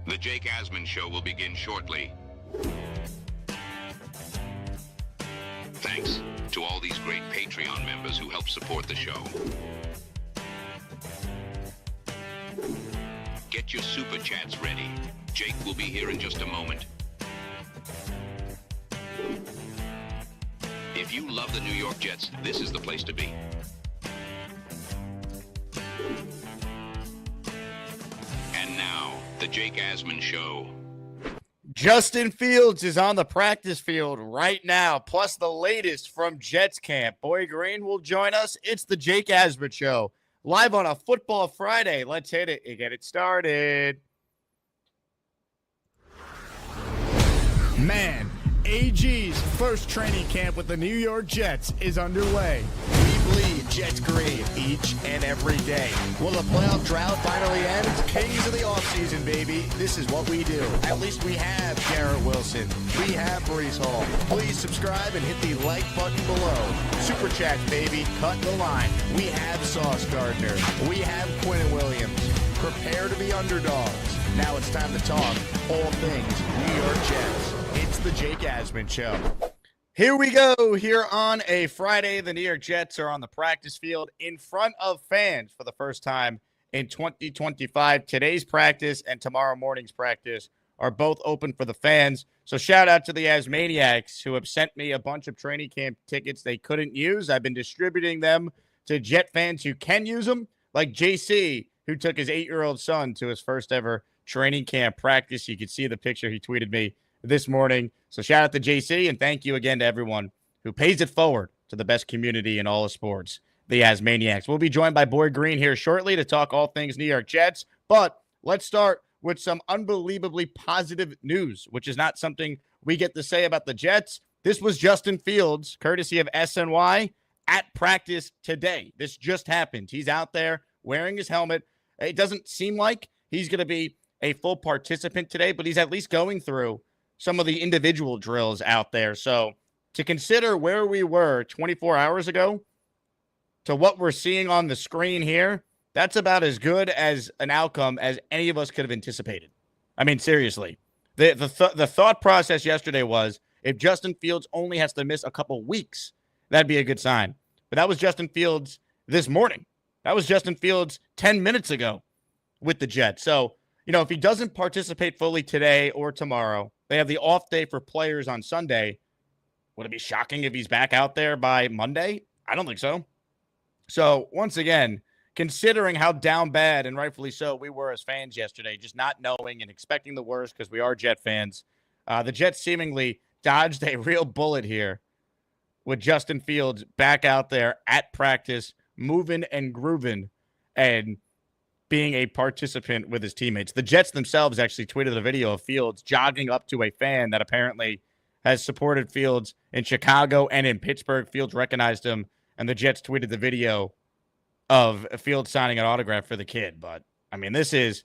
The Jake Asman Show will begin shortly. Thanks to all these great Patreon members who help support the show. Get your super chats ready. Jake will be here in just a moment. If you love the New York Jets, this is the place to be. And now, the Jake Asman Show. Justin Fields is on the practice field right now, plus the latest from Jets camp. Boy Green will join us. It's the Jake Asman Show, live on a Football Friday. Let's hit it and get it started. Man, AG's first training camp with the New York Jets is underway. We bleed Jets green each and every day. Will the playoff drought finally end? Kings of the offseason, baby. This is what we do. At least we have Garrett Wilson. We have Breece Hall. Please subscribe and hit the like button below. Super chat, baby. Cut the line. We have Sauce Gardner. We have Quentin Williams. Prepare to be underdogs. Now it's time to talk all things New York Jets. It's the Jake Asman Show. Here we go. Here on a Friday, the New York Jets are on the practice field in front of fans for the first time in 2025. Today's practice and tomorrow morning's practice are both open for the fans. So shout out to the AsmanJakes who have sent me a bunch of training camp tickets they couldn't use. I've been distributing them to Jet fans who can use them, like JC, who took his 8-year-old son to his first ever training camp practice. You can see the picture he tweeted me this morning. So shout out to JC, and thank you again to everyone who pays it forward to the best community in all of sports, the AsmanJakes. We'll be joined by Boy Green here shortly to talk all things New York Jets, but let's start with some unbelievably positive news, which is not something we get to say about the Jets. This was Justin Fields, courtesy of SNY, at practice today. This just happened. He's out there wearing his helmet. It doesn't seem like he's going to be a full participant today, but he's at least going through some of the individual drills out there. So to consider where we were 24 hours ago to what we're seeing on the screen here, that's about as good as an outcome as any of us could have anticipated. I mean, seriously, the thought process yesterday was if Justin Fields only has to miss a couple weeks, that'd be a good sign. But that was Justin Fields this morning. That was Justin Fields 10 minutes ago with the Jets. So, you know, if he doesn't participate fully today or tomorrow, they have the off day for players on Sunday. Would it be shocking if he's back out there by Monday? I don't think so. So, once again, considering how down bad, and rightfully so, we were as fans yesterday, just not knowing and expecting the worst because we are Jet fans, the Jets seemingly dodged a real bullet here with Justin Fields back out there at practice, moving and grooving and being a participant with his teammates. The Jets themselves actually tweeted a video of Fields jogging up to a fan that apparently has supported Fields in Chicago and in Pittsburgh. Fields recognized him, and the Jets tweeted the video of Fields signing an autograph for the kid. But, I mean, this is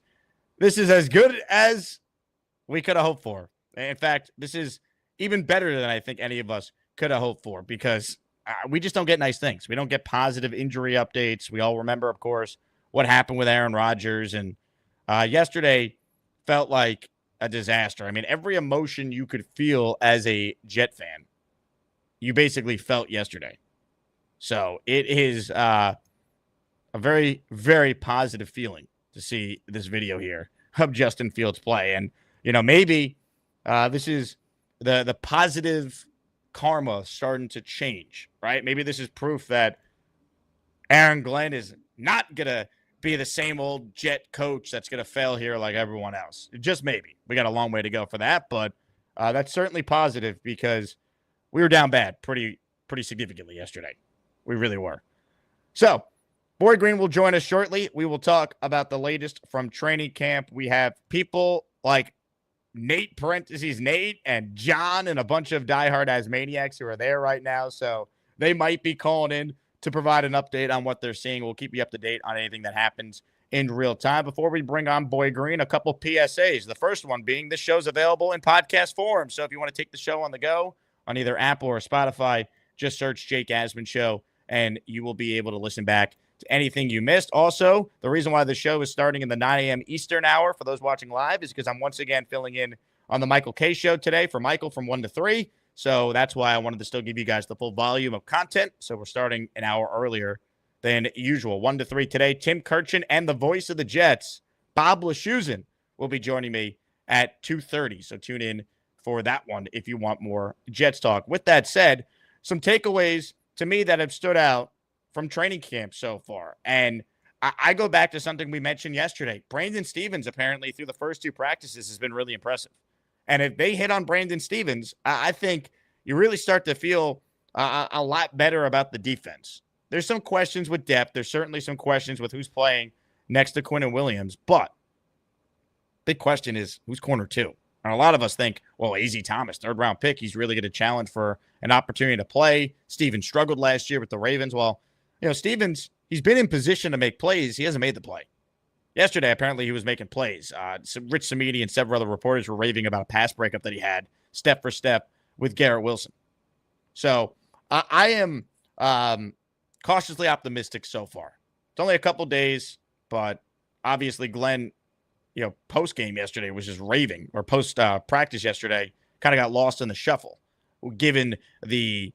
as good as we could have hoped for. In fact, this is even better than I think any of us could have hoped for because we just don't get nice things. We don't get positive injury updates. We all remember, of course, what happened with Aaron Rodgers. And yesterday felt like a disaster. I mean, every emotion you could feel as a Jet fan, you basically felt yesterday. So it is a very, very positive feeling to see this video here of Justin Fields play. And, you know, maybe this is the positive karma starting to change, right? Maybe this is proof that Aaron Glenn is not going to be the same old Jet coach that's going to fail here like everyone else. Just maybe. We got a long way to go for that, but that's certainly positive because we were down bad pretty significantly yesterday. We really were. So, Boy Green will join us shortly. We will talk about the latest from training camp. We have people like Nate, parentheses, Nate, and John, and a bunch of diehard Asmaniacs who are there right now. So they might be calling in to provide an update on what they're seeing. We'll keep you up to date on anything that happens in real time. Before we bring on Boy Green, a couple PSAs. The first one being this show's available in podcast form. So if you want to take the show on the go on either Apple or Spotify, just search Jake Asman Show, and you will be able to listen back anything you missed. Also, the reason why the show is starting in the 9 a.m. Eastern hour for those watching live is because I'm once again filling in on the Michael K show today for Michael from 1 to 3. So that's why I wanted to still give you guys the full volume of content. So we're starting an hour earlier than usual. 1 to 3 today. Tim Kirchin and the voice of the Jets, Bob Lashusen, will be joining me at 2:30. So tune in for that one if you want more Jets talk. With that said, some takeaways to me that have stood out from training camp so far. And I go back to something we mentioned yesterday. Brandon Stevens, apparently, through the first 2 practices, has been really impressive. And if they hit on Brandon Stevens, I think you really start to feel a lot better about the defense. There's some questions with depth. There's certainly some questions with who's playing next to Quinnen Williams. But big question is, who's corner 2? And a lot of us think, well, Azie Thomas, 3rd-round pick, he's really going to challenge for an opportunity to play. Stevens struggled last year with the Ravens. Well, Stevens, he's been in position to make plays. He hasn't made the play. Yesterday, apparently, he was making plays. Rich Samedi and several other reporters were raving about a pass breakup that he had step for step with Garrett Wilson. So I am cautiously optimistic so far. It's only a couple days, but obviously Glenn, post-game yesterday was just raving, or post-practice yesterday kind of got lost in the shuffle, given the,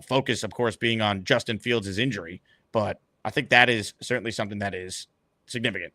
focus, of course, being on Justin Fields' injury. But I think that is certainly something that is significant.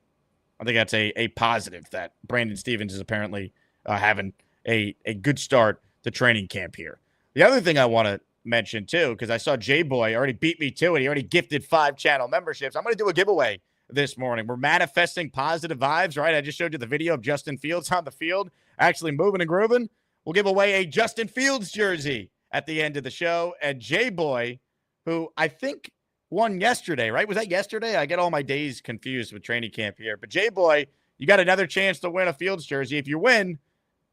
I think that's a positive that Brandon Stevens is apparently having a good start to training camp here. The other thing I want to mention, too, because I saw J-Boy already beat me to it. He already gifted 5 channel memberships. I'm going to do a giveaway this morning. We're manifesting positive vibes, right? I just showed you the video of Justin Fields on the field, actually moving and grooving. We'll give away a Justin Fields jersey at the end of the show. And J-Boy, who I think won yesterday, right? Was that yesterday? I get all my days confused with training camp here. But J-Boy, you got another chance to win a Fields jersey. If you win,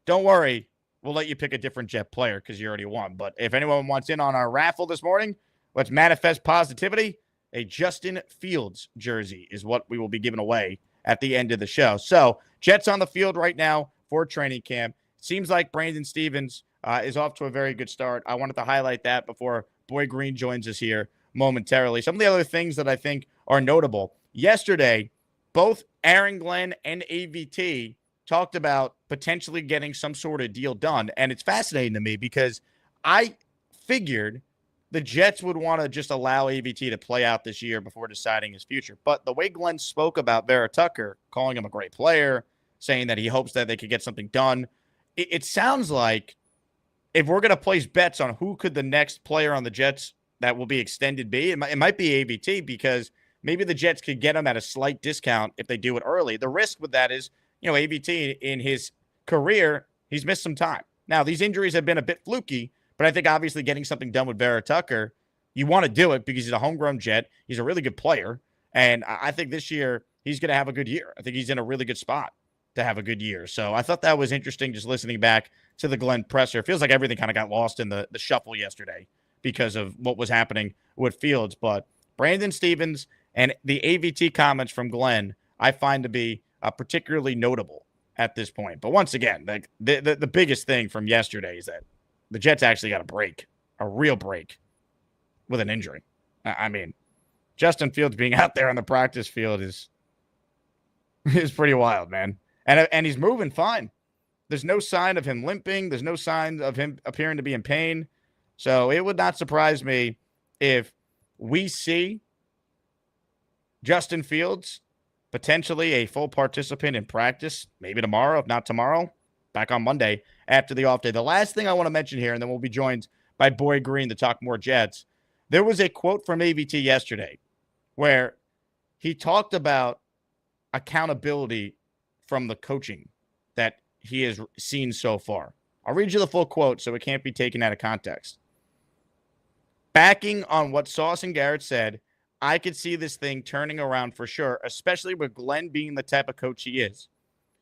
don't worry. We'll let you pick a different Jet player because you already won. But if anyone wants in on our raffle this morning, let's manifest positivity. A Justin Fields jersey is what we will be giving away at the end of the show. So, Jets on the field right now for training camp. Seems like Brandon Stevens is off to a very good start. I wanted to highlight that before Boy Green joins us here momentarily. Some of the other things that I think are notable. Yesterday, both Aaron Glenn and AVT talked about potentially getting some sort of deal done. And it's fascinating to me because I figured the Jets would want to just allow AVT to play out this year before deciding his future. But the way Glenn spoke about Vera Tucker, calling him a great player, saying that he hopes that they could get something done, it sounds like if we're going to place bets on who could the next player on the Jets that will be extended be, it might be AVT, because maybe the Jets could get him at a slight discount if they do it early. The risk with that is, AVT in his career, he's missed some time. Now, these injuries have been a bit fluky, but I think obviously getting something done with Vera Tucker, you want to do it because he's a homegrown Jet. He's a really good player. And I think this year he's going to have a good year. I think he's in a really good spot to have a good year. So I thought that was interesting just listening back to the Glenn presser. It feels like everything kind of got lost in the shuffle yesterday because of what was happening with Fields. But Brandon Stevens and the AVT comments from Glenn, I find to be particularly notable at this point. But once again, the biggest thing from yesterday is that the Jets actually got a break, a real break, with an injury. I mean, Justin Fields being out there on the practice field is pretty wild, man. And he's moving fine. There's no sign of him limping. There's no sign of him appearing to be in pain. So it would not surprise me if we see Justin Fields potentially a full participant in practice, maybe tomorrow, if not tomorrow, back on Monday after the off day. The last thing I want to mention here, and then we'll be joined by Boy Green to talk more Jets. There was a quote from AVT yesterday where he talked about accountability from the coaching that he has seen so far. I'll read you the full quote so it can't be taken out of context. Backing on what Sauce and Garrett said, I could see this thing turning around for sure, especially with Glenn being the type of coach he is.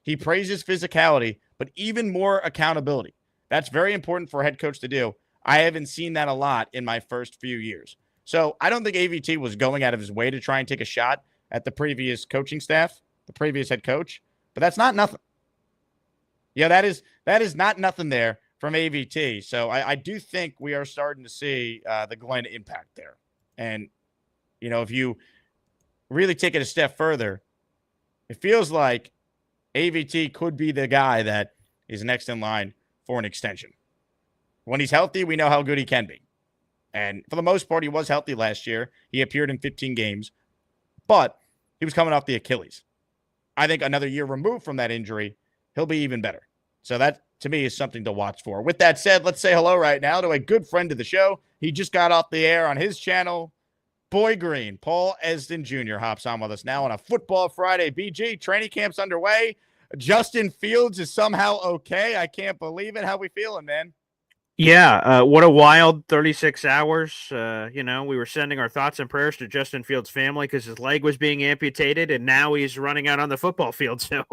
He praises physicality, but even more accountability. That's very important for a head coach to do. I haven't seen that a lot in my first few years. So I don't think AVT was going out of his way to try and take a shot at the previous coaching staff, the previous head coach, but that's not nothing. Yeah, that is not nothing there from AVT. So I do think we are starting to see the Glenn impact there. And, if you really take it a step further, it feels like AVT could be the guy that is next in line for an extension. When he's healthy, we know how good he can be. And for the most part, he was healthy last year. He appeared in 15 games, but he was coming off the Achilles. I think another year removed from that injury, he'll be even better. So that, to me, is something to watch for. With that said, let's say hello right now to a good friend of the show. He just got off the air on his channel, Boy Green. Paul Esden Jr. hops on with us now on a Football Friday. BG, training camp's underway. Justin Fields is somehow okay. I can't believe it. How we feeling, man? Yeah, what a wild 36 hours. We were sending our thoughts and prayers to Justin Fields' family because his leg was being amputated, and now he's running out on the football field. So,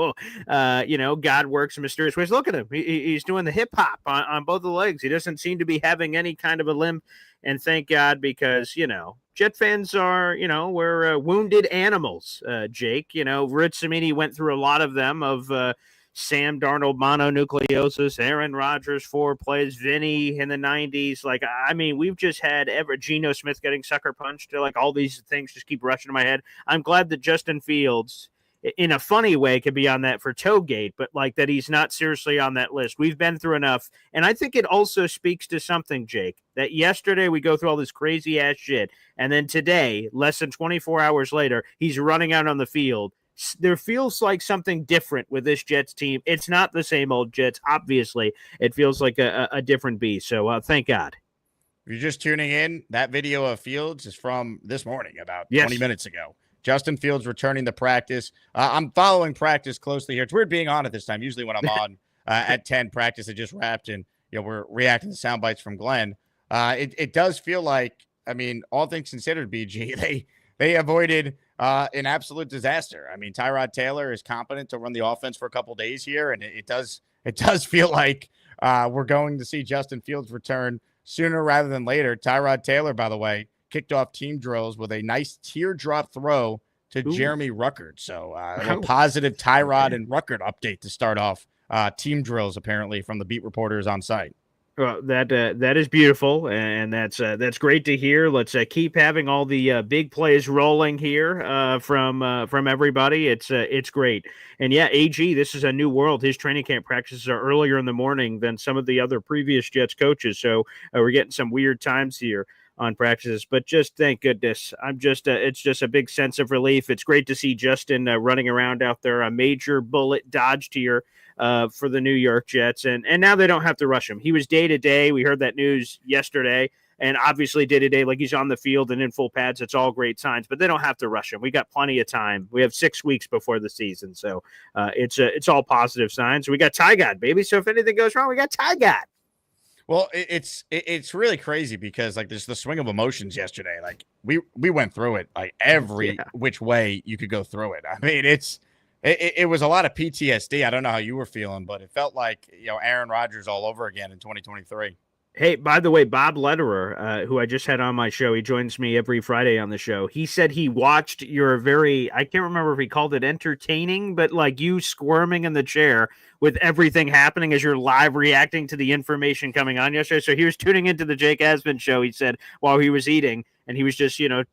God works in mysterious ways. Look at him. He's doing the hip hop on both of the legs. He doesn't seem to be having any kind of a limp, and thank God, because, Jet fans are, we're wounded animals, Jake. Rich Samini went through a lot of them of Sam Darnold mononucleosis, Aaron Rodgers 4 plays, Vinny in the 90s. We've just had Geno Smith getting sucker punched. All these things just keep rushing to my head. I'm glad that Justin Fields, in a funny way, could be on that for Toegate, but that he's not seriously on that list. We've been through enough. And I think it also speaks to something, Jake, that yesterday we go through all this crazy ass shit. And then today, less than 24 hours later, he's running out on the field. There feels like something different with this Jets team. It's not the same old Jets. Obviously, it feels like a different beast. So thank God. If you're just tuning in, that video of Fields is from this morning, about 20 minutes ago. Justin Fields returning to practice. I'm following practice closely here. It's weird being on at this time. Usually when I'm on at 10, practice had just wrapped, and we're reacting to sound bites from Glenn. It does feel like, all things considered, BG, they avoided an absolute disaster. Tyrod Taylor is competent to run the offense for a couple days here, and it does feel like we're going to see Justin Fields return sooner rather than later. Tyrod Taylor, by the way, kicked off team drills with a nice teardrop throw to Jeremy Ruckert. So a positive Tyrod and Ruckert update to start off team drills, apparently, from the beat reporters on site. Well, that is beautiful, and that's great to hear. Let's keep having all the big plays rolling here from everybody. It's great, and yeah, AG, this is a new world. His training camp practices are earlier in the morning than some of the other previous Jets coaches, so we're getting some weird times here on practices, but just thank goodness. It's just a big sense of relief. It's great to see Justin running around out there. A major bullet dodged here for the New York Jets, and now they don't have to rush him. He was day to day. We heard that news yesterday, and obviously day to day, he's on the field and in full pads. It's all great signs, but they don't have to rush him. We got plenty of time. We have 6 weeks before the season, so it's all positive signs. We got Ty God, baby. So if anything goes wrong, we got Ty God. Well, it's really crazy because there's the swing of emotions yesterday. We went through it every which way you could go through it. It was a lot of PTSD. I don't know how you were feeling, but it felt like Aaron Rodgers all over again in 2023. Hey, by the way, Bob Lederer, who I just had on my show, he joins me every Friday on the show. He said he watched your I can't remember if he called it entertaining, but you squirming in the chair with everything happening as you're live reacting to the information coming on yesterday. So he was tuning into the Jake Asman show, he said, while he was eating, and he was just, Pedro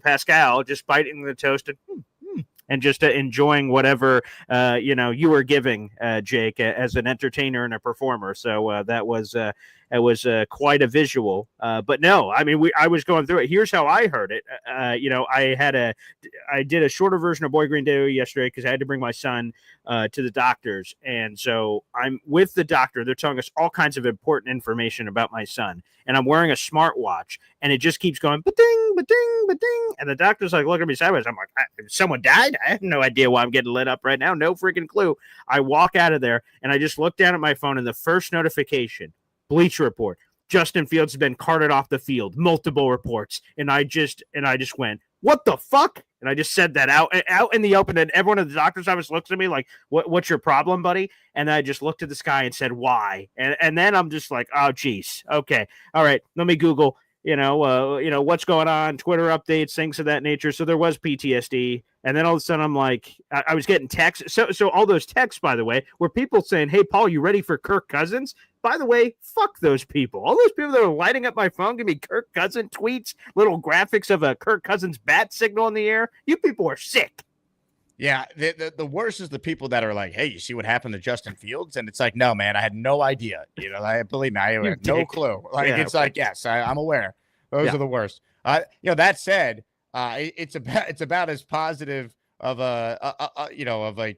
Pascal, just biting the toast and just enjoying whatever, you were giving, Jake, as an entertainer and a performer. So that was quite a visual. But no, I was going through it. Here's how I heard it. I did a shorter version of Boy Green Day yesterday because I had to bring my son to the doctors. And so I'm with the doctor. They're telling us all kinds of important information about my son. And I'm wearing a smartwatch, and it just keeps going, ba-ding, ba-ding, ba-ding. And the doctor's looking at me sideways. I'm like, someone died? I have no idea why I'm getting lit up right now. No freaking clue. I walk out of there, and I just look down at my phone, and the first notification, Bleacher Report, Justin Fields has been carted off the field, multiple reports. And I just went, what the fuck? And I just said that out in the open, and everyone at the doctor's office looks at me like, what's your problem, buddy? And I just looked at the sky and said, why? And then I'm just like, oh, geez. Okay. All right. Let me Google, what's going on, Twitter updates, things of that nature. So there was PTSD. And then all of a sudden I'm like, I was getting texts. So all those texts, by the way, were people saying, "Hey, Paul, you ready for Kirk Cousins?" By the way, fuck those people. All those people that are lighting up my phone, give me Kirk Cousins tweets, little graphics of a Kirk Cousins bat signal in the air. You people are sick. Yeah, the worst is the people that are like, "Hey, you see what happened to Justin Fields?" And it's like, "No, man, I had no idea." Believe me, I had no clue. Like, it's like, yes, I'm aware. Those are the worst. That said, it's about as positive of a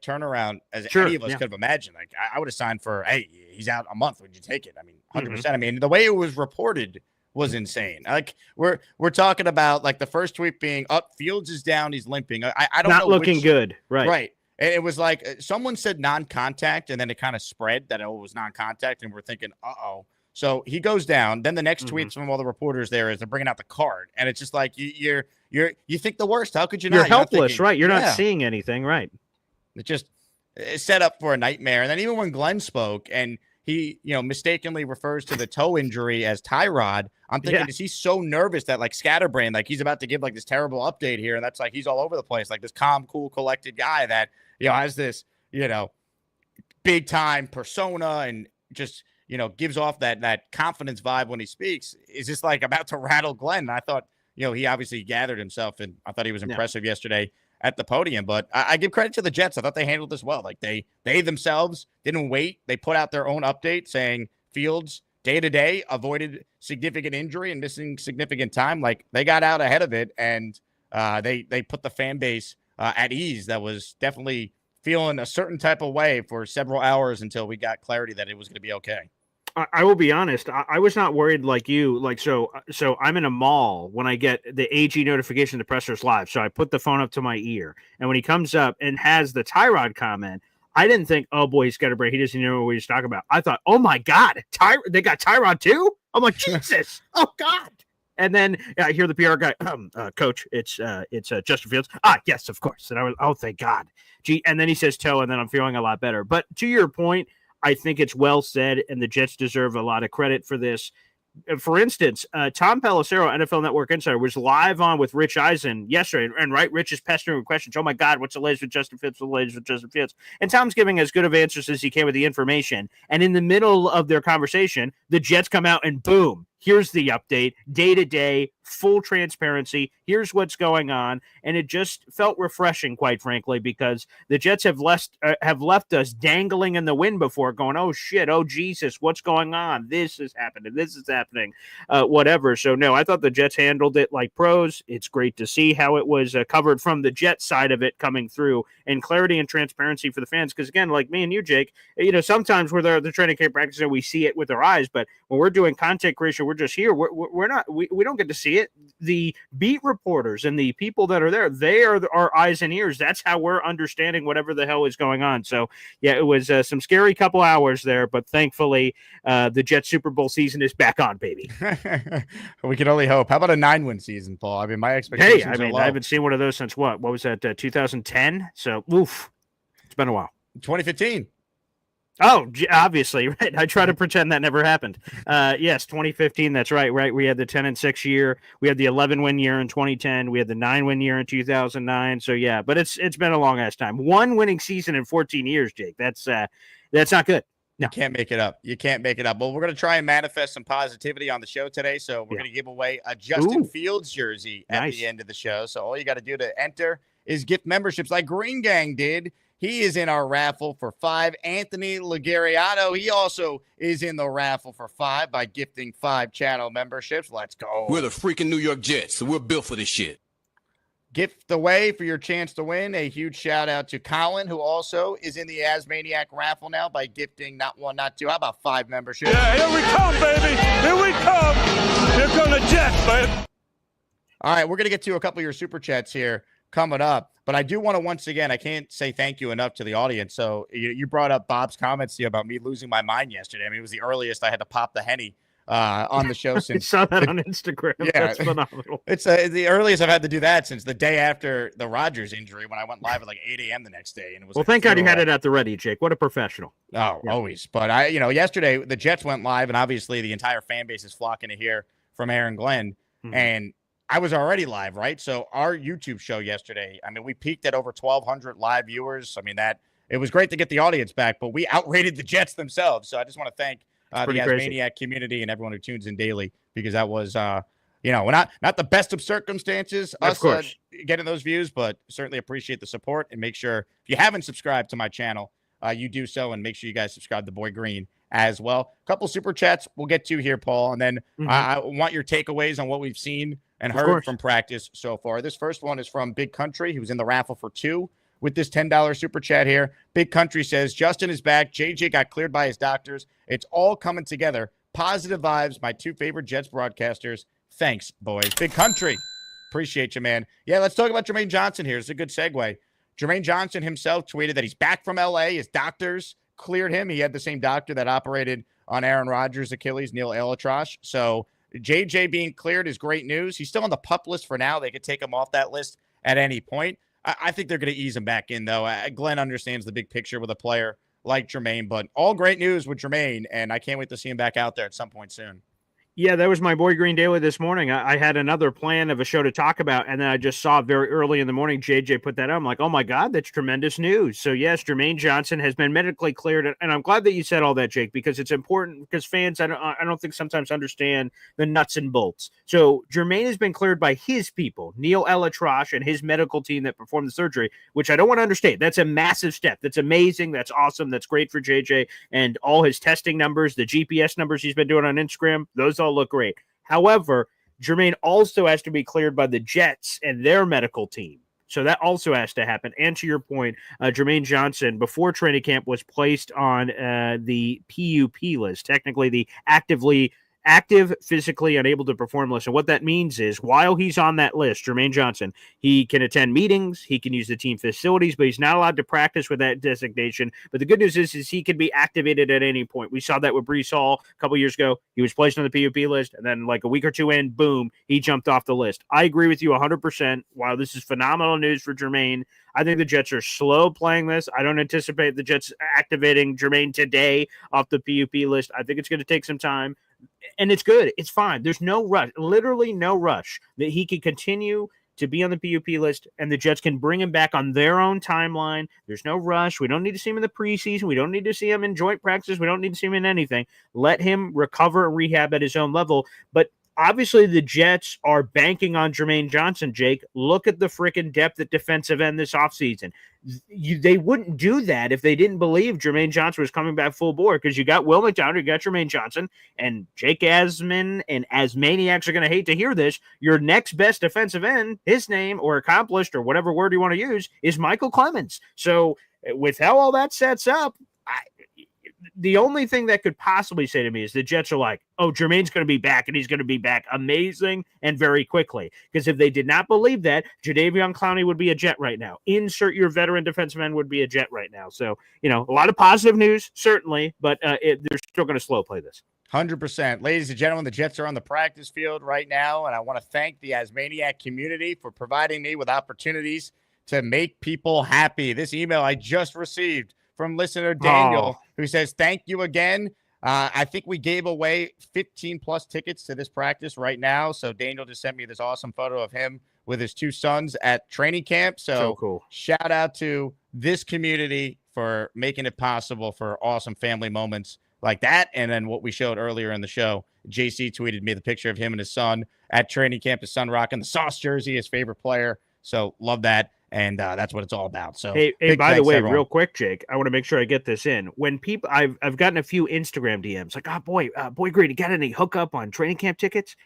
turnaround as any of us could have imagined. Like, I would have signed for, "Hey, he's out a month. Would you take it?" I mean, 100%. I mean, the way it was reported was insane. Like, we're talking about like the first tweet being up, Fields is down, he's limping. I don't know, not looking good, right? And it was like someone said non-contact, and then it kind of spread that it was non-contact, and we're thinking, uh-oh. So he goes down. Then the next tweets from all the reporters there is they're bringing out the card, and it's just like you think the worst. How could you not? You're helpless, right? You're not seeing anything, right? It just set up for a nightmare. And then even when Glenn spoke and he, mistakenly refers to the toe injury as Tyrod, I'm thinking, is he so nervous that like scatterbrain, like he's about to give like this terrible update here, and that's like he's all over the place, like this calm, cool, collected guy that has this big time persona and just gives off that confidence vibe when he speaks. Is just like about to rattle Glenn. And I thought he obviously gathered himself, and I thought he was impressive yesterday at the podium. But I give credit to the Jets. I thought they handled this well. Like they themselves didn't wait. They put out their own update saying Fields day-to-day avoided significant injury and missing significant time. Like they got out ahead of it, and they put the fan base at ease that was definitely feeling a certain type of way for several hours until we got clarity that it was going to be okay. I will be honest. I was not worried like you. Like so I'm in a mall when I get the AG notification the presser's live. So I put the phone up to my ear, and when he comes up and has the Tyrod comment, I didn't think, "Oh boy, he's got a break. He doesn't know what he's talking about." I thought, "Oh my God, they got Tyrod too." I'm like, Jesus, oh God. And then I hear the PR guy, "Coach, it's Justin Fields." Yes, of course. And I was, oh, thank God. Gee, and then he says toe, and then I'm feeling a lot better. But to your point, I think it's well said, and the Jets deserve a lot of credit for this. For instance, Tom Pelissero, NFL Network Insider, was live on with Rich Eisen yesterday, and right, Rich is pestering with questions. "Oh my God, what's the latest with Justin Fields? What's the latest with Justin Fields?" And Tom's giving as good of answers as he can with the information. And in the middle of their conversation, the Jets come out and boom, here's the update, day to day, full transparency. Here's what's going on, and it just felt refreshing, quite frankly, because the Jets have left us dangling in the wind before, going, "Oh shit, oh Jesus, what's going on? This is happening, whatever." So no, I thought the Jets handled it like pros. It's great to see how it was covered from the Jets side of it coming through, and clarity and transparency for the fans. Because again, like me and you, Jake, sometimes we're there at the training camp practice and we see it with our eyes, but when we're doing content creation, we're just here. We're not. We don't get to see it. The beat reporters and the people that are there, they are our eyes and ears. That's how we're understanding whatever the hell is going on. So yeah, it was some scary couple hours there, but thankfully the Jets Super Bowl season is back on, baby. We can only hope. How about a 9-win season, Paul? I mean, my expectations are low. I haven't seen one of those since what was that, 2010? So oof, it's been a while. 2015. Oh, obviously, right. I try to pretend that never happened. Yes, 2015. That's right. Right. We had the 10-6 year. We had the 11-win year in 2010. We had the 9-win year in 2009. So yeah, but it's been a long ass time. One winning season in 14 years, Jake. That's not good. No. You can't make it up. You can't make it up. Well, we're going to try and manifest some positivity on the show today. So we're going to give away a Justin Fields jersey at the end of the show. So all you got to do to enter is gift memberships like Green Gang did. He is in our raffle for 5. Anthony Ligariato, he also is in the raffle for 5 by gifting 5 channel memberships. Let's go. We're the freaking New York Jets, so we're built for this shit. Gift away for your chance to win. A huge shout out to Colin, who also is in the AsmanJake raffle now by gifting not 1, not 2. How about 5 memberships? Yeah, here we come, baby. Here we come. Here come the Jets, baby. All right, we're going to get to a couple of your super chats here coming up. But I do want to, once again, I can't say thank you enough to the audience. So you brought up Bob's comments here about me losing my mind yesterday. I mean, it was the earliest I had to pop the Henny on the show since. I saw that on Instagram. Yeah, that's phenomenal. It's the earliest I've had to do that since the day after the Rodgers injury when I went live at like 8 a.m. the next day. And it was thank God you had it at the ready, Jake. What a professional. Oh, yeah. Always. But yesterday the Jets went live, and obviously the entire fan base is flocking to hear from Aaron Glenn. Mm-hmm. And I was already live, right? So our YouTube show yesterday, I mean, we peaked at over 1,200 live viewers. I mean, it was great to get the audience back, but we outrated the Jets themselves. So I just want to thank the AsmanJake community and everyone who tunes in daily, because that was, we're not the best of circumstances, of course, getting those views, but certainly appreciate the support. And make sure, if you haven't subscribed to my channel, you do so, and make sure you guys subscribe to Boy Green as well. A couple super chats we'll get to here, Paul, and then I want your takeaways on what we've seen and heard from practice so far. This first one is from Big Country, who's in the raffle for 2 with this $10 super chat here. Big Country says, Justin is back. JJ got cleared by his doctors. It's all coming together. Positive vibes. My 2 favorite Jets broadcasters. Thanks, boys. Big Country. Appreciate you, man. Yeah, let's talk about Jermaine Johnson here. It's a good segue. Jermaine Johnson himself tweeted that he's back from L.A. His doctors cleared him. He had the same doctor that operated on Aaron Rodgers' Achilles, Neil Elatrosh. So JJ being cleared is great news. He's still on the PUP list for now. They could take him off that list at any point. I think they're going to ease him back in, though. Glenn understands the big picture with a player like Jermaine, but all great news with Jermaine, and I can't wait to see him back out there at some point soon. Yeah, that was my Boy Green Daily this morning. I had another plan of a show to talk about, and then I just saw very early in the morning JJ put that up. I'm like, oh my God, that's tremendous news. So yes, Jermaine Johnson has been medically cleared, and I'm glad that you said all that, Jake, because it's important, because fans I don't think sometimes understand the nuts and bolts. So Jermaine has been cleared by his people, Neil Elatrosh and his medical team that performed the surgery, which I don't want to understate. That's a massive step. That's amazing. That's awesome. That's great for JJ, and all his testing numbers, the GPS numbers he's been doing on Instagram, those all look great. However, Jermaine also has to be cleared by the Jets and their medical team. So that also has to happen. And to your point, Jermaine Johnson, before training camp, was placed on the PUP list, technically the active, physically unable to perform list. And what that means is, while he's on that list, Jermaine Johnson, he can attend meetings, he can use the team facilities, but he's not allowed to practice with that designation. But the good news is he can be activated at any point. We saw that with Breece Hall a couple years ago. He was placed on the PUP list, and then like a week or two in, boom, he jumped off the list. I agree with you 100%. While this is phenomenal news for Jermaine, I think the Jets are slow playing this. I don't anticipate the Jets activating Jermaine today off the PUP list. I think it's going to take some time. And it's good. It's fine. There's no rush, literally no rush, that he can continue to be on the PUP list, and the Jets can bring him back on their own timeline. There's no rush. We don't need to see him in the preseason. We don't need to see him in joint practice. We don't need to see him in anything. Let him recover and rehab at his own level. But obviously, the Jets are banking on Jermaine Johnson, Jake. Look at the freaking depth at defensive end this offseason. They wouldn't do that if they didn't believe Jermaine Johnson was coming back full bore, because you got Will McDonald, you got Jermaine Johnson, and Jake Asman and Asmaniacs are going to hate to hear this. Your next best defensive end, his name, or accomplished, or whatever word you want to use, is Michael Clemens. So with how all that sets up, the only thing that could possibly say to me is the Jets are like, oh, Jermaine's going to be back, and he's going to be back amazing and very quickly. Because if they did not believe that, Jadeveon Clowney would be a Jet right now. Insert your veteran defensive end would be a Jet right now. So, a lot of positive news, certainly, but they're still going to slow play this. 100%. Ladies and gentlemen, the Jets are on the practice field right now, and I want to thank the Asmaniac community for providing me with opportunities to make people happy. This email I just received from listener Daniel, who says, thank you again. I think we gave away 15 plus tickets to this practice right now. So Daniel just sent me this awesome photo of him with his 2 sons at training camp. So cool. Shout out to this community for making it possible for awesome family moments like that. And then what we showed earlier in the show, JC tweeted me the picture of him and his son at training camp, his son rocking the Sauce jersey, his favorite player. So love that. And that's what it's all about. So, hey, by the way, everyone. Real quick, Jake, I want to make sure I get this in. When people, I've gotten a few Instagram DMs like, Boy Green, you got any hookup on training camp tickets?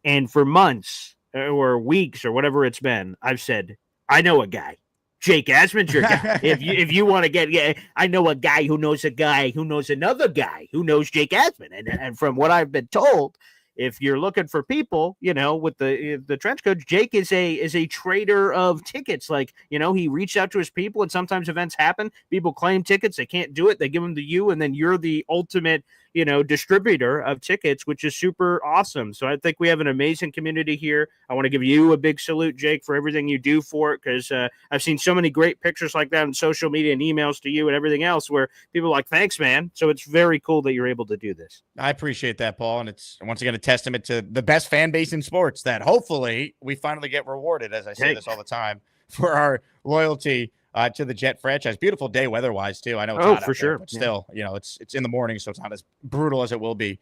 And for months or weeks or whatever it's been, I've said, I know a guy. Jake Asman's your guy. if you want to get, I know a guy who knows a guy who knows another guy who knows Jake Asman. And from what I've been told, if you're looking for people, with the trench coat, Jake is a trader of tickets. Like, he reached out to his people, and sometimes events happen. People claim tickets. They can't do it. They give them to you, and then you're the ultimate, distributor of tickets, which is super awesome. So I think we have an amazing community here. I want to give you a big salute, Jake, for everything you do for it, because I've seen so many great pictures like that on social media and emails to you and everything else where people are like, thanks, man. So it's very cool that you're able to do this. I appreciate that, Paul. And it's once again a testament to the best fan base in sports that hopefully we finally get rewarded, as I say this all the time, for our loyalty to the Jet franchise. Beautiful day weather-wise, too. I know it's hot for out sure. there, but still, it's in the morning, so it's not as brutal as it will be.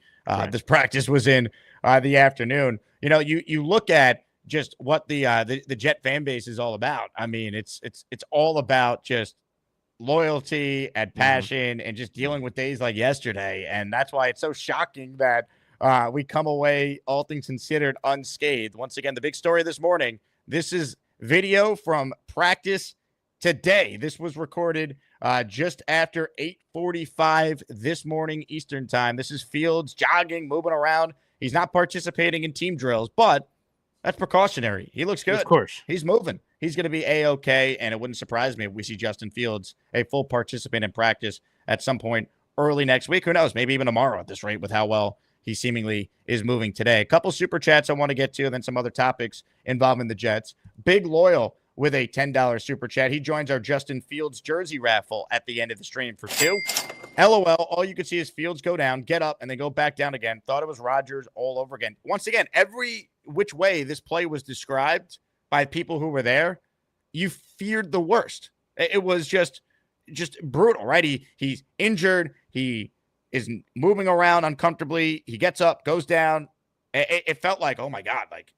This practice was in the afternoon. You look at just what the Jet fan base is all about. I mean, it's all about just loyalty and passion and just dealing with days like yesterday. And that's why it's so shocking that we come away, all things considered, unscathed. Once again, the big story this morning, this is video from practice today. This was recorded just after 8:45 this morning Eastern time. This is Fields jogging, moving around. He's not participating in team drills, but that's precautionary. He looks good. Of course. He's moving. He's going to be A-okay, and it wouldn't surprise me if we see Justin Fields a full participant in practice at some point early next week. Who knows? Maybe even tomorrow at this rate with how well he seemingly is moving today. A couple super chats I want to get to, and then some other topics involving the Jets. Big Loyal with a $10 super chat. He joins our Justin Fields jersey raffle at the end of the stream for 2. LOL, all you could see is Fields go down, get up, and then go back down again. Thought it was Rodgers all over again. Once again, every which way this play was described by people who were there, you feared the worst. It was just brutal, right? He's injured. He is moving around uncomfortably. He gets up, goes down. It felt like, oh my God, like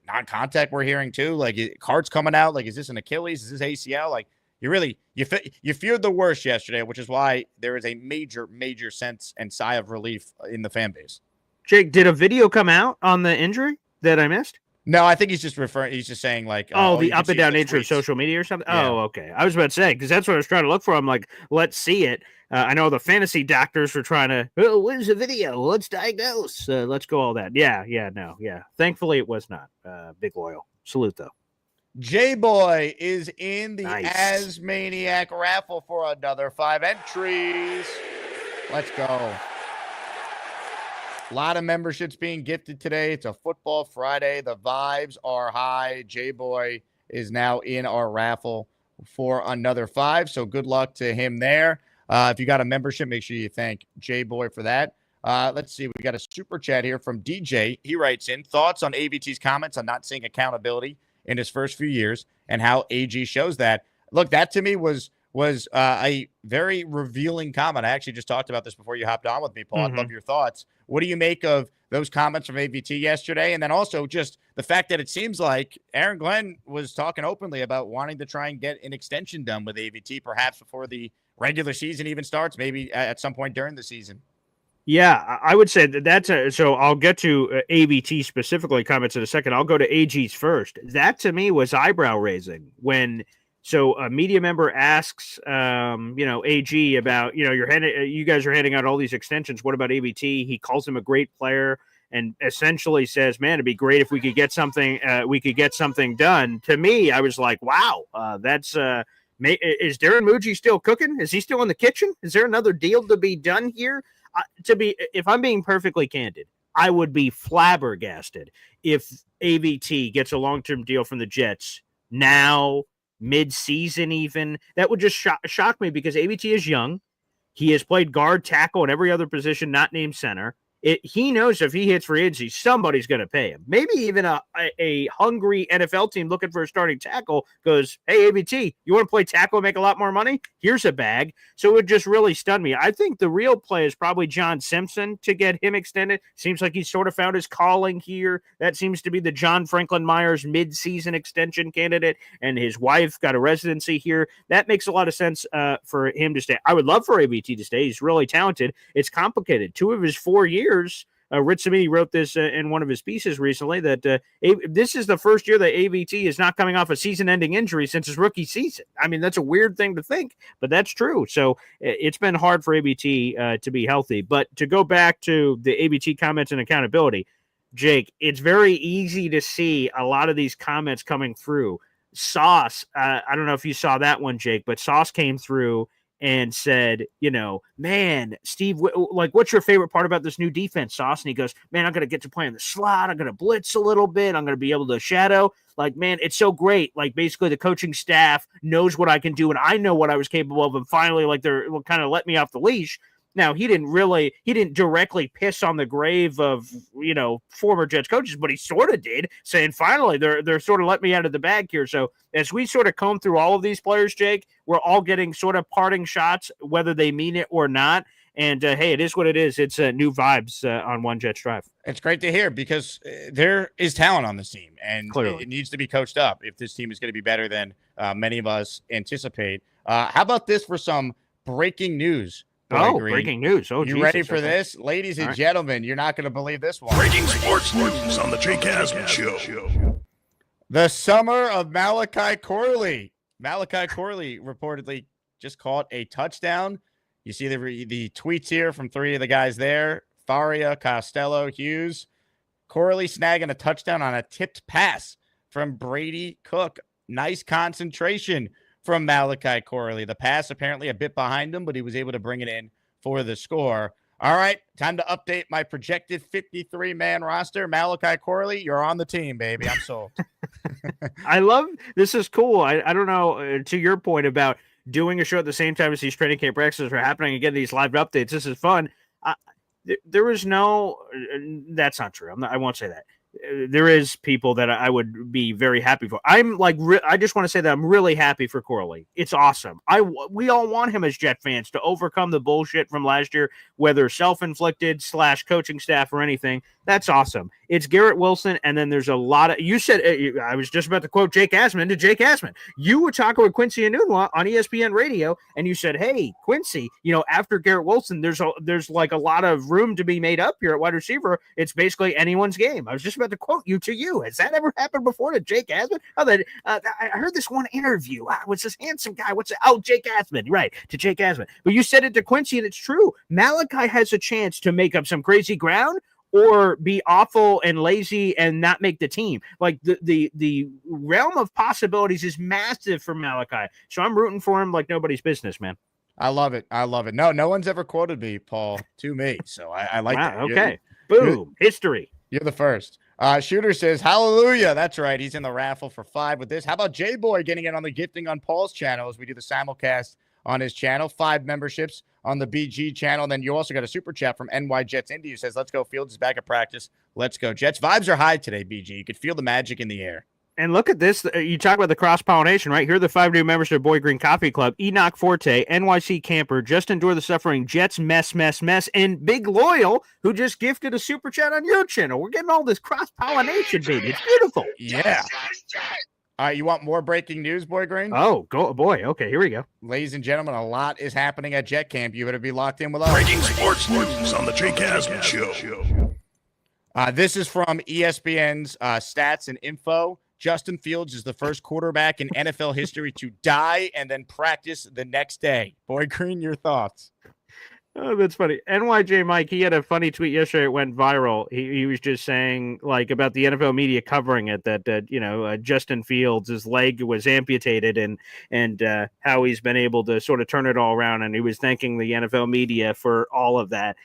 non-contact we're hearing too. Like cards coming out. Like, is this an Achilles? Is this ACL? Like you feared the worst yesterday, which is why there is a major sense and sigh of relief in the fan base. Jake, did a video come out on the injury that I missed? No, I think he's just saying like, the up and down nature of social media or something. Yeah. Oh, okay. I was about to say, because that's what I was trying to look for. I'm like, let's see it. I know the fantasy doctors were trying to, where's the video? Let's diagnose. Let's go all that. Yeah. Thankfully, it was not. Big Loyal. Salute, though. J-Boy is in the Nice. Asmaniac raffle for another 5 entries. Let's go. A lot of memberships being gifted today. It's a football Friday. The vibes are high. J-Boy is now in our raffle for another 5. So good luck to him there. If you got a membership, make sure you thank J-Boy for that. Let's see. We got a super chat here from DJ. He writes in, thoughts on AVT's comments on not seeing accountability in his first few years and how AG shows that. Look, that to me was a very revealing comment. I actually just talked about this before you hopped on with me, Paul. I'd love your thoughts. What do you make of those comments from AVT yesterday? And then also just the fact that it seems like Aaron Glenn was talking openly about wanting to try and get an extension done with AVT, perhaps before the regular season even starts, maybe at some point during the season. Yeah, I would say that's so I'll get to AVT specifically comments in a second. I'll go to AG's first. That to me was eyebrow raising when a media member asks, AG about, you guys are handing out all these extensions. What about AVT? He calls him a great player and essentially says, man, it'd be great if we could get something, done. To me, I was like, wow, that's, is Darren Muji still cooking? Is he still in the kitchen? Is there another deal to be done here? If I'm being perfectly candid, I would be flabbergasted if AVT gets a long-term deal from the Jets now, mid-season even. That would just shock me because AVT is young. He has played guard, tackle, and every other position not named center. He knows if he hits free agency, somebody's going to pay him. Maybe even a hungry NFL team looking for a starting tackle goes, hey, AVT, you want to play tackle and make a lot more money? Here's a bag. So it would just really stun me. I think the real play is probably John Simpson to get him extended. Seems like he's sort of found his calling here. That seems to be the John Franklin Myers mid-season extension candidate, and his wife got a residency here. That makes a lot of sense for him to stay. I would love for AVT to stay. He's really talented. It's complicated. 2 of his 4 years, Rich Samini wrote this in one of his pieces recently that this is the first year that AVT is not coming off a season-ending injury since his rookie season. I mean, that's a weird thing to think, but that's true. So it's been hard for AVT to be healthy. But to go back to the AVT comments and accountability, Jake, it's very easy to see a lot of these comments coming through. Sauce, I don't know if you saw that one, Jake, but Sauce came through and said, man, Steve, what's your favorite part about this new defense, Sauce? And he goes, man, I'm going to get to play in the slot. I'm going to blitz a little bit. I'm going to be able to shadow. Like, man, it's so great. Like, basically the coaching staff knows what I can do, and I know what I was capable of. And finally, like, they're kind of let me off the leash. Now, he didn't directly piss on the grave of, former Jets coaches, but he sort of did, saying, finally, they're sort of let me out of the bag here. So as we sort of comb through all of these players, Jake, we're all getting sort of parting shots, whether they mean it or not. And, hey, it is what it is. It's new vibes on One Jets Drive. It's great to hear because there is talent on this team, and clearly it needs to be coached up if this team is going to be better than many of us anticipate. How about this for some breaking news? Breaking news. Oh, you ready for this? Ladies and gentlemen, you're not going to believe this one. Breaking sports news on the Jake Asman Show. The summer of Malachi Corley. Malachi Corley reportedly just caught a touchdown. You see the tweets here from three of the guys there. Faria, Costello, Hughes. Corley snagging a touchdown on a tipped pass from Brady Cook. Nice concentration from Malachi Corley. The pass apparently a bit behind him, but he was able to bring it in for the score. All right, time to update my projected 53-man roster. Malachi Corley, you're on the team, baby. I'm sold. I love this. Is cool. I don't know, to your point about doing a show at the same time as these training camp practices are happening and getting these live updates. This is fun. There is no – that's not true. I won't say that. There is people that I would be very happy for. I just want to say that I'm really happy for Corley. It's awesome. We all want him as Jet fans to overcome the bullshit from last year, whether self-inflicted / coaching staff or anything. That's awesome. It's Garrett Wilson, and then there's a lot of – you said – I was just about to quote Jake Asman to Jake Asman. You were talking with Quincy Anunwa on ESPN Radio, and you said, hey, Quincy, after Garrett Wilson, there's like a lot of room to be made up here at wide receiver. It's basically anyone's game. I was just about to quote you to you. Has that ever happened before to Jake Asman? I heard this one interview. What's this handsome guy? Jake Asman, right, to Jake Asman. But you said it to Quincy, and it's true. Malachi has a chance to make up some crazy ground or be awful and lazy and not make the team. Like the realm of possibilities is massive for Malachi. So I'm rooting for him like nobody's business, man. I love it. No one's ever quoted me, Paul, to me. So I like that. Okay. Boom. History. You're the first. Shooter says, hallelujah. That's right. He's in the raffle for 5 with this. How about J-Boy getting in on the gifting on Paul's channel as we do the simulcast on his channel? 5 memberships on the BG channel. And then you also got a super chat from NY Jets Indy who says, let's go. Fields is back at practice. Let's go. Jets vibes are high today, BG. You could feel the magic in the air. And look at this. You talk about the cross-pollination, right? Here are the 5 new members to Boy Green Coffee Club. Enoch Forte, NYC Camper, Just Endure the Suffering, Jets Mess, and Big Loyal, who just gifted a super chat on your channel. We're getting all this cross-pollination, baby. It's beautiful. Yeah. All right, you want more breaking news, Boy Green? Oh, boy. Okay, here we go. Ladies and gentlemen, a lot is happening at Jet Camp. You better be locked in with us. Breaking sports news on the Jake Asman Show. This is from ESPN's stats and info. Justin Fields is the first quarterback in NFL history to die and then practice the next day. Boy Green, your thoughts? Oh, that's funny. NYJ Mike, he had a funny tweet yesterday. It went viral. He was just saying, like, about the NFL media covering it, that Justin Fields, his leg was amputated and how he's been able to sort of turn it all around. And he was thanking the NFL media for all of that.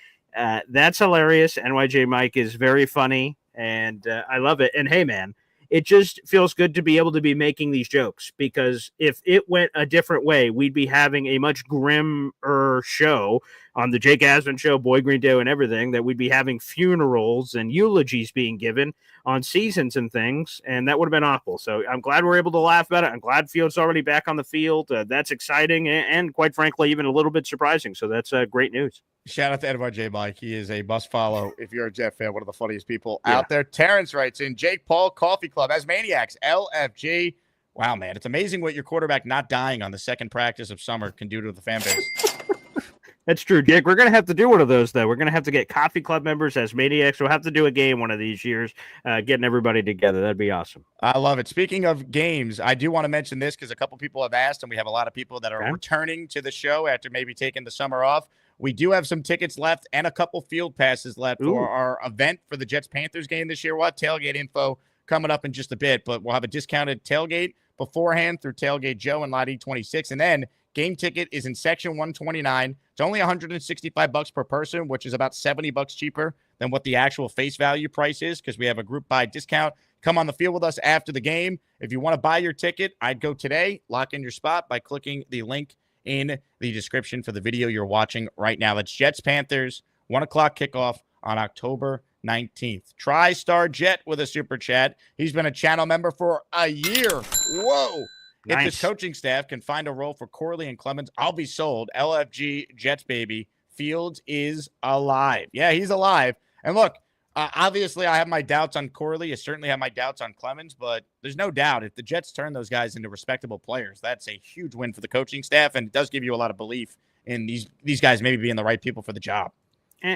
That's hilarious. NYJ Mike is very funny, and I love it. And hey, man, it just feels good to be able to be making these jokes, because if it went a different way, we'd be having a much grimmer show on the Jake Asman Show, Boy Green Day and everything, that we'd be having funerals and eulogies being given on seasons and things, and that would have been awful. So I'm glad we're able to laugh about it. I'm glad Fields already back on the field. That's exciting and quite frankly, even a little bit surprising. So that's great news. Shout out to NYJ Mike. He is a must follow if you're a Jet fan, one of the funniest people out there. Terrence writes in, Jake Paul Coffee Club as Maniacs, LFG. Wow, man, it's amazing what your quarterback not dying on the second practice of summer can do to the fan base. That's true, Jake. We're going to have to do one of those, though. We're going to have to get Coffee Club members as Maniacs. We'll have to do a game one of these years, getting everybody together. That'd be awesome. I love it. Speaking of games, I do want to mention this because a couple people have asked, and we have a lot of people that are returning to the show after maybe taking the summer off. We do have some tickets left and a couple field passes left for our event for the Jets-Panthers game this year. We'll have tailgate info coming up in just a bit, but we'll have a discounted tailgate beforehand through Tailgate Joe and Lot E26, and then Game ticket is in section 129. It's only $165 per person, which is about $70 cheaper than what the actual face value price is because we have a group buy discount. Come on the field with us after the game. If you want to buy your ticket, I'd go today. Lock in your spot by clicking the link in the description for the video you're watching right now. That's Jets-Panthers, 1 o'clock kickoff on October 19th. TriStar Jet with a super chat. He's been a channel member for a year. Whoa. If Nice. this coaching staff can find a role for Corley and Clemens, I'll be sold. LFG Jets, baby. Fields is alive. Yeah, he's alive. And look, obviously I have my doubts on Corley. I certainly have my doubts on Clemens, but there's no doubt if the Jets turn those guys into respectable players, that's a huge win for the coaching staff, and it does give you a lot of belief in these guys maybe being the right people for the job.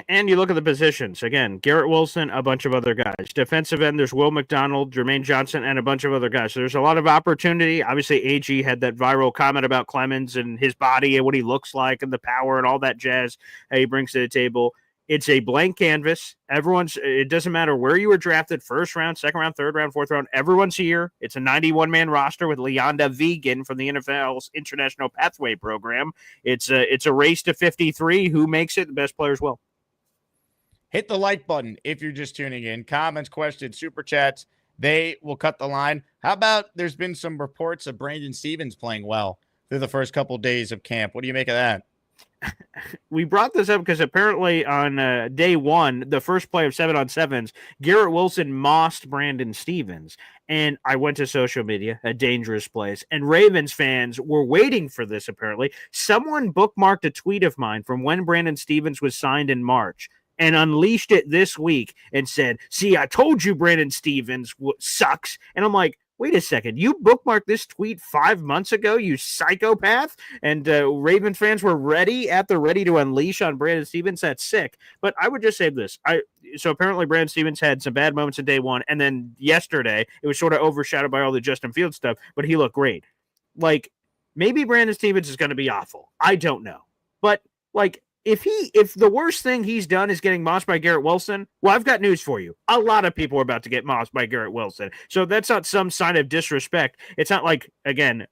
And you look at the positions. Again, Garrett Wilson, a bunch of other guys. Defensive end, there's Will McDonald, Jermaine Johnson, and a bunch of other guys. So there's a lot of opportunity. Obviously, AG had that viral comment about Clemens and his body and what he looks like and the power and all that jazz he brings to the table. It's a blank canvas. It doesn't matter where you were drafted, first round, second round, third round, fourth round. Everyone's here. It's a 91-man roster with Leonda Vegan from the NFL's International Pathway Program. It's a race to 53. Who makes it? The best players will. Hit the like button if you're just tuning in. Comments, questions, super chats, they will cut the line. How about there's been some reports of Brandon Stevens playing well through the first couple of days of camp? What do you make of that? We brought this up because apparently on day one, the first play of 7-on-7s, Garrett Wilson mossed Brandon Stevens. And I went to social media, a dangerous place, and Ravens fans were waiting for this apparently. Someone bookmarked a tweet of mine from when Brandon Stevens was signed in March and unleashed it this week and said, see, I told you Brandon Stevens sucks. And I'm like, wait a second, you bookmarked this tweet 5 months ago, you psychopath? And Raven fans were ready to unleash on Brandon Stevens. That's sick. But I would just say this. So apparently Brandon Stevens had some bad moments in day one, and then yesterday it was sort of overshadowed by all the Justin Fields stuff, but he looked great. Like, maybe Brandon Stevens is going to be awful. I don't know. But, like, if the worst thing he's done is getting mossed by Garrett Wilson, well, I've got news for you. A lot of people are about to get mossed by Garrett Wilson. So that's not some sign of disrespect. It's not like, again,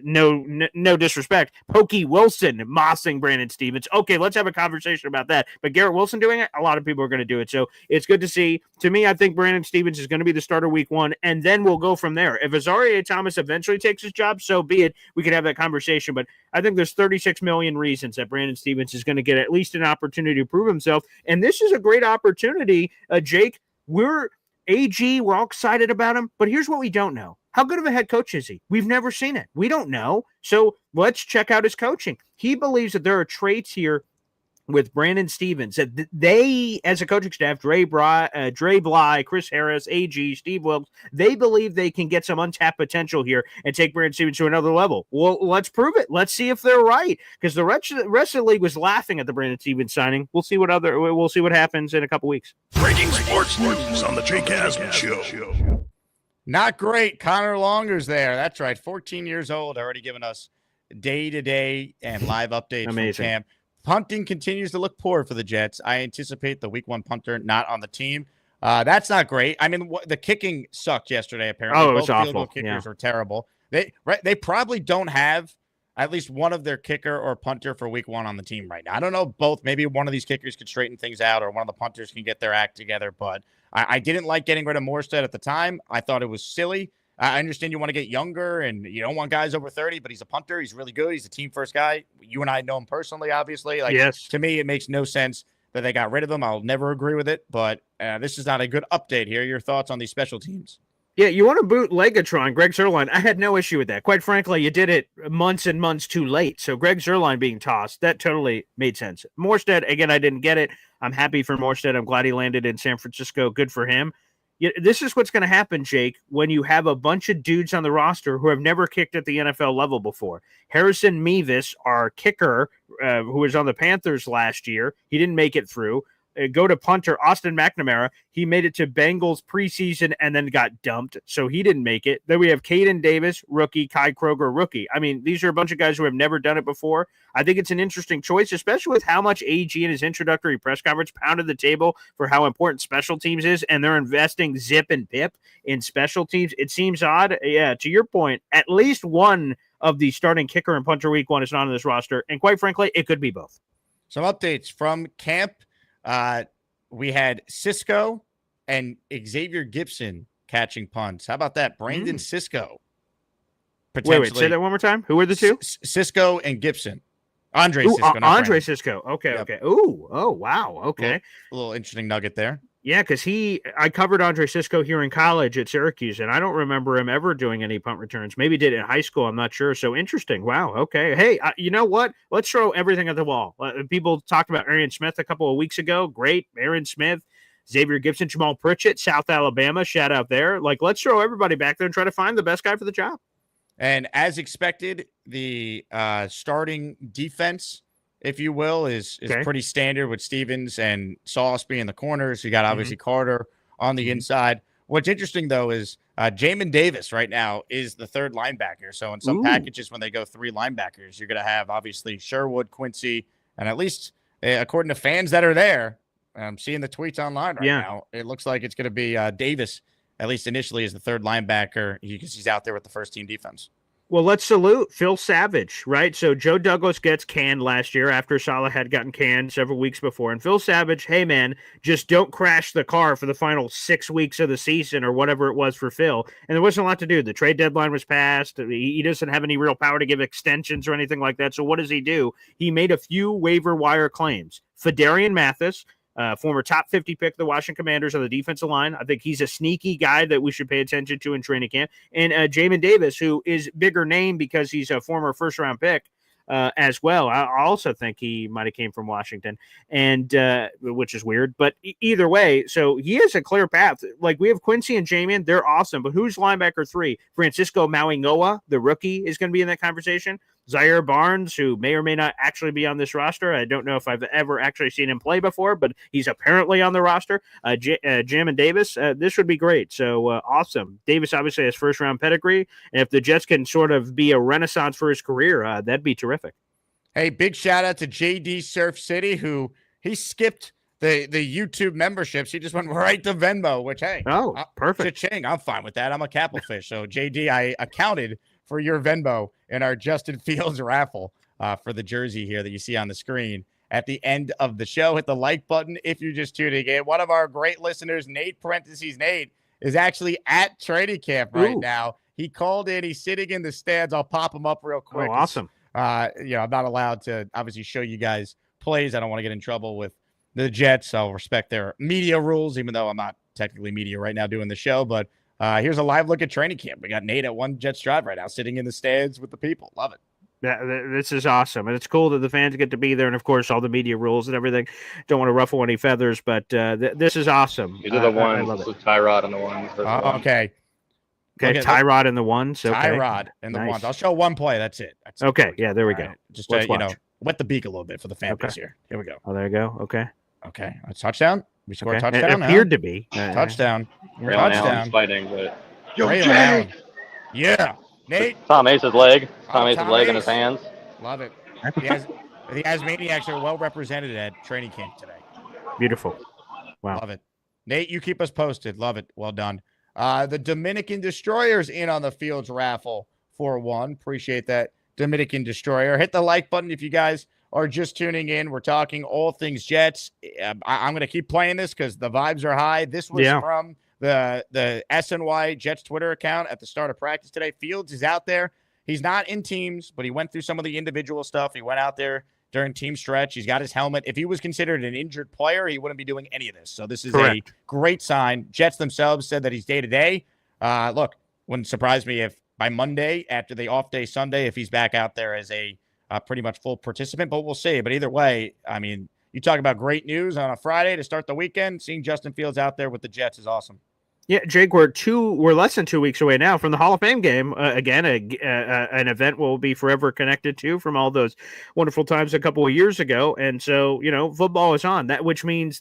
no disrespect, Pokey Wilson mossing Brandon Stevens. Okay, let's have a conversation about that. But Garrett Wilson doing it, a lot of people are going to do it. So it's good to see. To me, I think Brandon Stevens is going to be the starter week one, and then we'll go from there. If Azie Thomas eventually takes his job, so be it. We could have that conversation. But I think there's 36 million reasons that Brandon Stevens is going to get at least an opportunity to prove himself. And this is a great opportunity, Jake. We're all excited about him, but here's what we don't know. How good of a head coach is he? We've never seen it. We don't know. So let's check out his coaching. He believes that there are traits here with Brandon Stevens that they, as a coaching staff, Dre Bly, Chris Harris, AG, Steve Wilkes, they believe they can get some untapped potential here and take Brandon Stevens to another level. Well, let's prove it. Let's see if they're right, because the rest of the league was laughing at the Brandon Stevens signing. We'll see what happens in a couple weeks. Breaking sports news on the Jake Asman Show. Not great. Connor Longer's there. That's right. 14 years old, already giving us day-to-day and live updates from camp. Punting continues to look poor for the Jets. I anticipate the week one punter not on the team. That's not great. I mean, the kicking sucked yesterday, apparently. Oh, it was Both awful. field goal kickers were terrible. They probably don't have at least one of their kicker or punter for week one on the team right now. I don't know both. Maybe one of these kickers could straighten things out, or one of the punters can get their act together, but I didn't like getting rid of Morstead at the time. I thought it was silly. I understand you want to get younger and you don't want guys over 30, but he's a punter. He's really good. He's a team first guy. You and I know him personally, obviously. Yes. To me, it makes no sense that they got rid of him. I'll never agree with it, but this is not a good update here. Your thoughts on these special teams? Yeah, you want to boot Legatron, Greg Zuerlein. I had no issue with that. Quite frankly, you did it months and months too late. So Greg Zuerlein being tossed, that totally made sense. Morstead, again, I didn't get it. I'm happy for Morstead. I'm glad he landed in San Francisco. Good for him. This is what's going to happen, Jake, when you have a bunch of dudes on the roster who have never kicked at the NFL level before. Harrison Mevis, our kicker, who was on the Panthers last year, he didn't make it through. Go to punter Austin McNamara. He made it to Bengals preseason and then got dumped, so he didn't make it. Then we have Caden Davis, rookie, Kai Kroger, rookie. I mean, these are a bunch of guys who have never done it before. I think it's an interesting choice, especially with how much AG in his introductory press conference pounded the table for how important special teams is, and they're investing zip and pip in special teams. It seems odd. Yeah, to your point, at least one of the starting kicker and punter week one is not on this roster. And quite frankly, it could be both. Some updates from camp. We had Cisco and Xavier Gibson catching punts. How about that? Brandon Cisco. Wait, say that one more time. Who are the two? Cisco and Gibson. Andre Cisco. Andre Cisco. Okay, Yep. okay. Ooh, oh, wow. Okay. A little interesting nugget there. Yeah, because I covered Andre Cisco here in college at Syracuse, and I don't remember him ever doing any punt returns. Maybe did it in high school. I'm not sure. So interesting. Wow. Okay. Hey, you know what? Let's throw everything at the wall. People talked about Arian Smith a couple of weeks ago. Great. Aaron Smith, Xavier Gibson, Jamal Pritchett, South Alabama. Shout out there. Let's throw everybody back there and try to find the best guy for the job. And as expected, the starting defense, if you will, is pretty standard with Stevens and Sauce being the corners. You got obviously Carter on the inside. What's interesting, though, is Jamin Davis right now is the third linebacker. So in some packages, when they go three linebackers, you're going to have obviously Sherwood, Quincy, and at least according to fans that are there, I'm seeing the tweets online right now, it looks like it's going to be Davis, at least initially, as the third linebacker because he's out there with the first team defense. Well, let's salute Phil Savage, right? So Joe Douglas gets canned last year after Saleh had gotten canned several weeks before. And Phil Savage, hey, man, just don't crash the car for the final 6 weeks of the season or whatever it was for Phil. And there wasn't a lot to do. The trade deadline was passed. He doesn't have any real power to give extensions or anything like that. So what does he do? He made a few waiver wire claims. Fedarian Mathis, former top 50 pick of the Washington Commanders on the defensive line. I think he's a sneaky guy that we should pay attention to in training camp. And Jamin Davis, who is bigger name because he's a former first-round pick as well. I also think he might have came from Washington, and which is weird. But either way, so he has a clear path. Like, we have Quincy and Jamin. They're awesome. But who's linebacker 3? Francisco Mauingoa, the rookie, is going to be in that conversation. Zaire Barnes, who may or may not actually be on this roster. I don't know if I've ever actually seen him play before, but he's apparently on the roster. Jamin Davis, this would be great. So awesome. Davis obviously has first-round pedigree, and if the Jets can sort of be a renaissance for his career, that'd be terrific. Hey, big shout-out to JD Surf City, who he skipped the YouTube memberships. He just went right to Venmo, which, hey. Oh, perfect. Cha-ching, I'm fine with that. I'm a Capelfish. So, JD, I accounted for your Venmo in our Justin Fields raffle for the jersey here that you see on the screen at the end of the show. Hit the like button if you're just tuning in. One of our great listeners, Nate, is actually at training camp right now. He called in. He's sitting in the stands. I'll pop him up real quick. Oh, awesome. I'm not allowed to obviously show you guys plays. I don't want to get in trouble with the Jets. I'll respect their media rules, even though I'm not technically media right now doing the show. But here's a live look at training camp. We got Nate at One Jets Drive right now, sitting in the stands with the people. Love it. Yeah, this is awesome. And it's cool that the fans get to be there. And, of course, all the media rules and everything. Don't want to ruffle any feathers, but this is awesome. These are the ones with Tyrod and the ones. Okay. Okay, Tyrod and the ones. Okay. Tyrod and the ones. I'll show one play. That's it. Okay, yeah, there we go. Right. Just, wet the beak a little bit for the fan base here. Here we go. Oh, there you go. Okay. Okay. A touchdown. We scored a touchdown. It appeared to be. Touchdown. Braylon Allen's fighting, but... Braylon Allen. Yeah. Nate. Tom Ace's leg. Tom Ace's leg in his hands. Love it. The Asmaniacs are well represented at training camp today. Beautiful. Wow. Love it. Nate, you keep us posted. Love it. Well done. The Dominican Destroyer's in on the Fields raffle for one. Appreciate that, Dominican Destroyer. Hit the like button if you guys are just tuning in. We're talking all things Jets. I'm going to keep playing this because the vibes are high. This was from the SNY Jets Twitter account at the start of practice today. Fields is out there. He's not in teams, but he went through some of the individual stuff. He went out there during team stretch. He's got his helmet. If he was considered an injured player, he wouldn't be doing any of this. So this is a great sign. Jets themselves said that he's day-to-day. Look, wouldn't surprise me if by Monday, after the off day Sunday, if he's back out there as a pretty much full participant, but we'll see. But either way, I mean, you talk about great news on a Friday to start the weekend. Seeing Justin Fields out there with the Jets is awesome. Yeah, Jake, we're less than 2 weeks away now from the Hall of Fame game. Again, an event we'll be forever connected to from all those wonderful times a couple of years ago. And so, football is on. Which means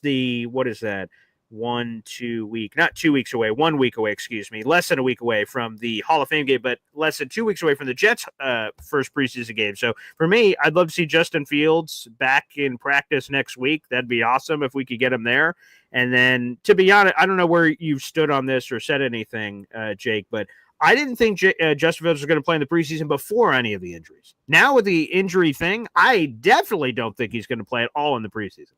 what is that? 1 week, not 2 weeks away, 1 week away, excuse me, less than a week away from the Hall of Fame game, but less than 2 weeks away from the Jets' first preseason game. So for me, I'd love to see Justin Fields back in practice next week. That'd be awesome if we could get him there. And then, to be honest, I don't know where you've stood on this or said anything, Jake, but I didn't think Justin Fields was going to play in the preseason before any of the injuries. Now with the injury thing, I definitely don't think he's going to play at all in the preseason.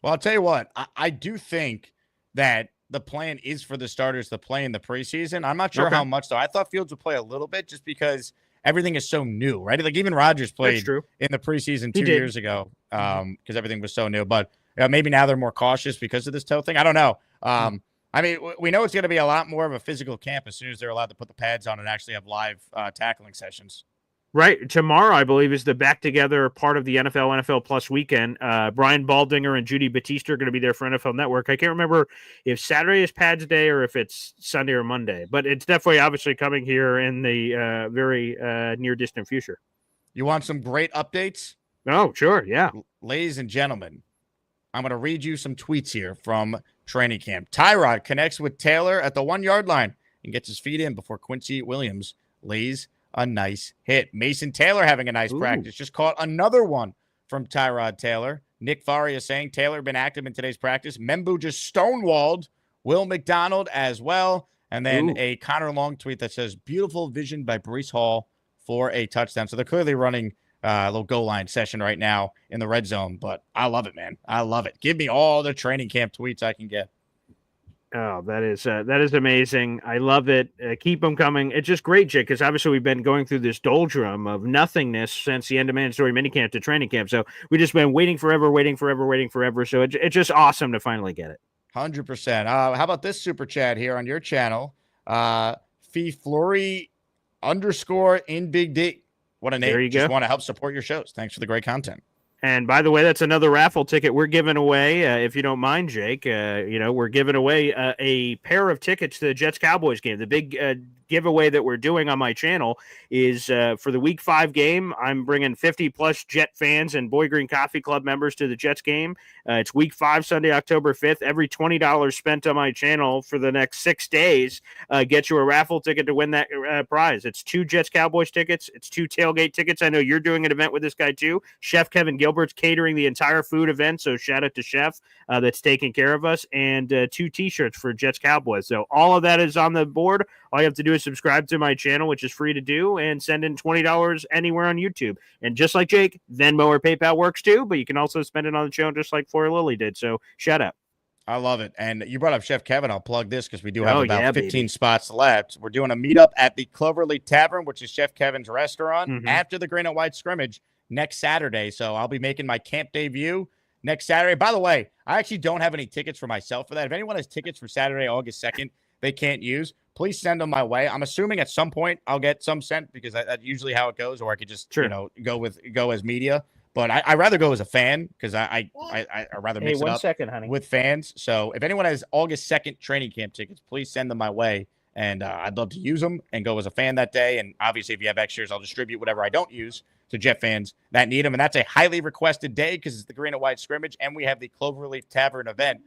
Well, I'll tell you what, I do think that the plan is for the starters to play in the preseason. I'm not sure how much, though. I thought Fields would play a little bit just because everything is so new, right? Like even Rodgers played in the preseason 2 years ago because everything was so new. But maybe now they're more cautious because of this toe thing. I don't know. I mean, we know it's going to be a lot more of a physical camp as soon as they're allowed to put the pads on and actually have live tackling sessions. Right. Tomorrow, I believe, is the back together part of the NFL Plus weekend. Brian Baldinger and Judy Batista are going to be there for NFL Network. I can't remember if Saturday is Pads Day or if it's Sunday or Monday, but it's definitely obviously coming here in the very near distant future. You want some great updates? Oh, sure. Yeah. Ladies and gentlemen, I'm going to read you some tweets here from training camp. Tyrod connects with Taylor at the 1 yard line and gets his feet in before Quincy Williams lays a nice hit. Mason Taylor having a nice practice. Just caught another one from Tyrod Taylor. Nick Faria saying Taylor been active in today's practice. Membu just stonewalled Will McDonald as well. And then a Connor Long tweet that says, beautiful vision by Breece Hall for a touchdown. So they're clearly running a little goal line session right now in the red zone. But I love it, man. I love it. Give me all the training camp tweets I can get. Oh, that is amazing. I love it. Keep them coming. It's just great, Jake, because obviously we've been going through this doldrum of nothingness since the end of mandatory minicamp to training camp. So we've just been waiting forever. So it's just awesome to finally get it. 100%. How about this super chat here on your channel? Fee Flory _ in Big D. What a name. There you just go. Want to help support your shows. Thanks for the great content. And by the way, that's another raffle ticket we're giving away. If you don't mind, Jake, we're giving away a pair of tickets to the Jets-Cowboys game. The big giveaway that we're doing on my channel is for the Week 5 game. I'm bringing 50-plus Jet fans and Boy Green Coffee Club members to the Jets game. It's Week 5, Sunday, October 5th. Every $20 spent on my channel for the next 6 days gets you a raffle ticket to win that prize. It's 2 Jets-Cowboys tickets. It's 2 tailgate tickets. I know you're doing an event with this guy, too. Chef Kevin Gilbert's catering the entire food event, so shout out to Chef that's taking care of us, and 2 T-shirts for Jets-Cowboys. So all of that is on the board. All you have to do is subscribe to my channel, which is free to do, and send in $20 anywhere on YouTube. And just like Jake, Venmo or PayPal works too, but you can also spend it on the channel just like Flora Lily did. So shout out. I love it. And you brought up Chef Kevin. I'll plug this because we do have about 15 spots left. We're doing a meetup at the Cloverleaf Tavern, which is Chef Kevin's restaurant, after the green and white scrimmage next Saturday. So I'll be making my camp debut next Saturday. By the way, I actually don't have any tickets for myself for that. If anyone has tickets for Saturday, August 2nd, they can't use, please send them my way. I'm assuming at some point I'll get some sent because that's usually how it goes, or I could just go as media. But I rather go as a fan because I rather mix it up with fans. So if anyone has August 2nd training camp tickets, please send them my way. And I'd love to use them and go as a fan that day. And obviously, if you have extras, I'll distribute whatever I don't use to Jet fans that need them. And that's a highly requested day because it's the green and white scrimmage. And we have the Cloverleaf Tavern event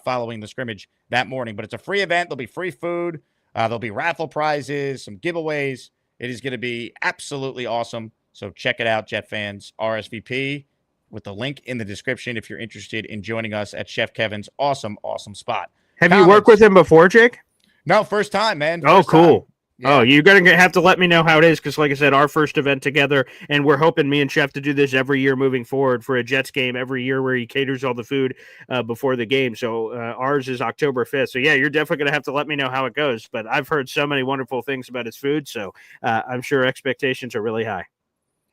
following the scrimmage that morning. But it's a free event. There'll be free food. There'll be raffle prizes, some giveaways. It is going to be absolutely awesome. So check it out, Jet fans. RSVP with the link in the description if you're interested in joining us at Chef Kevin's awesome spot. Have you worked with him before, Jake? No, first time, man. Cool. Yeah. Oh, you're going to have to let me know how it is because, like I said, our first event together, and we're hoping me and Chef to do this every year moving forward for a Jets game every year where he caters all the food before the game. So ours is October 5th. So, yeah, you're definitely going to have to let me know how it goes. But I've heard so many wonderful things about his food, so I'm sure expectations are really high.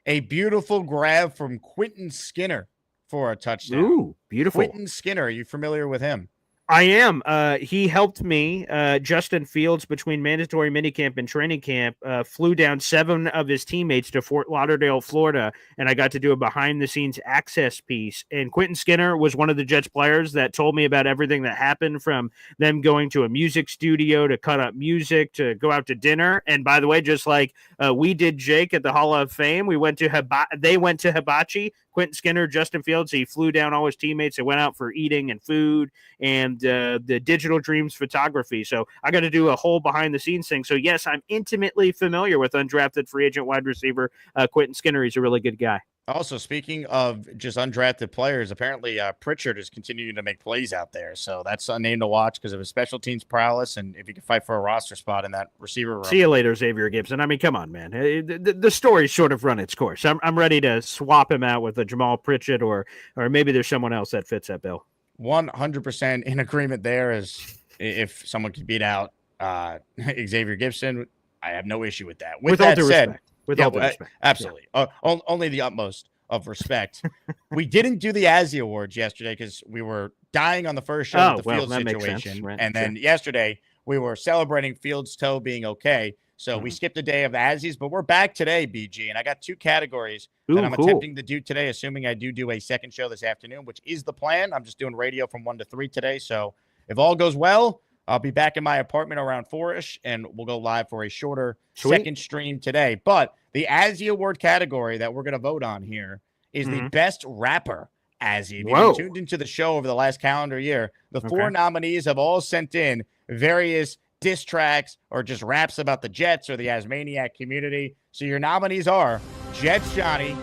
A beautiful grab from Quentin Skinner for a touchdown. Ooh, beautiful. Quentin Skinner, are you familiar with him? I am. He helped me, Justin Fields, between mandatory minicamp and training camp, flew down 7 of his teammates to Fort Lauderdale, Florida, and I got to do a behind-the-scenes access piece. And Quentin Skinner was one of the Jets players that told me about everything that happened, from them going to a music studio to cut up music to go out to dinner. And by the way, just like we did Jake at the Hall of Fame, they went to Hibachi. Quentin Skinner, Justin Fields, he flew down all his teammates and went out for eating and food and the Digital Dreams photography. So I got to do a whole behind-the-scenes thing. So, yes, I'm intimately familiar with undrafted free agent wide receiver Quentin Skinner. He's a really good guy. Also, speaking of just undrafted players, apparently Pritchard is continuing to make plays out there. So that's a name to watch because of his special teams prowess and if he can fight for a roster spot in that receiver room. See you later, Xavier Gibson. I mean, come on, man. The story's sort of run its course. I'm ready to swap him out with a Jamal Pritchard or maybe there's someone else that fits that bill. 100% in agreement there. As if someone could beat out Xavier Gibson, I have no issue with that. With that said, respect. With all due respect. Absolutely. Yeah. Only the utmost of respect. We didn't do the Azie Awards yesterday because we were dying on the first show with the field situation. Right. And then yesterday we were celebrating Fields' toe being okay. So we skipped a day of the Azies, but we're back today, BG. And I got 2 categories that I'm attempting to do today, assuming I do a second show this afternoon, which is the plan. I'm just doing radio from 1 to 3 today. So if all goes well, I'll be back in my apartment around 4-ish, and we'll go live for a shorter second stream today. But the Azie Award category that we're going to vote on here is the best rapper Azie. If you've tuned into the show over the last calendar year, the 4 nominees have all sent in various diss tracks or just raps about the Jets or the Asmaniac community. So your nominees are Jets Johnny,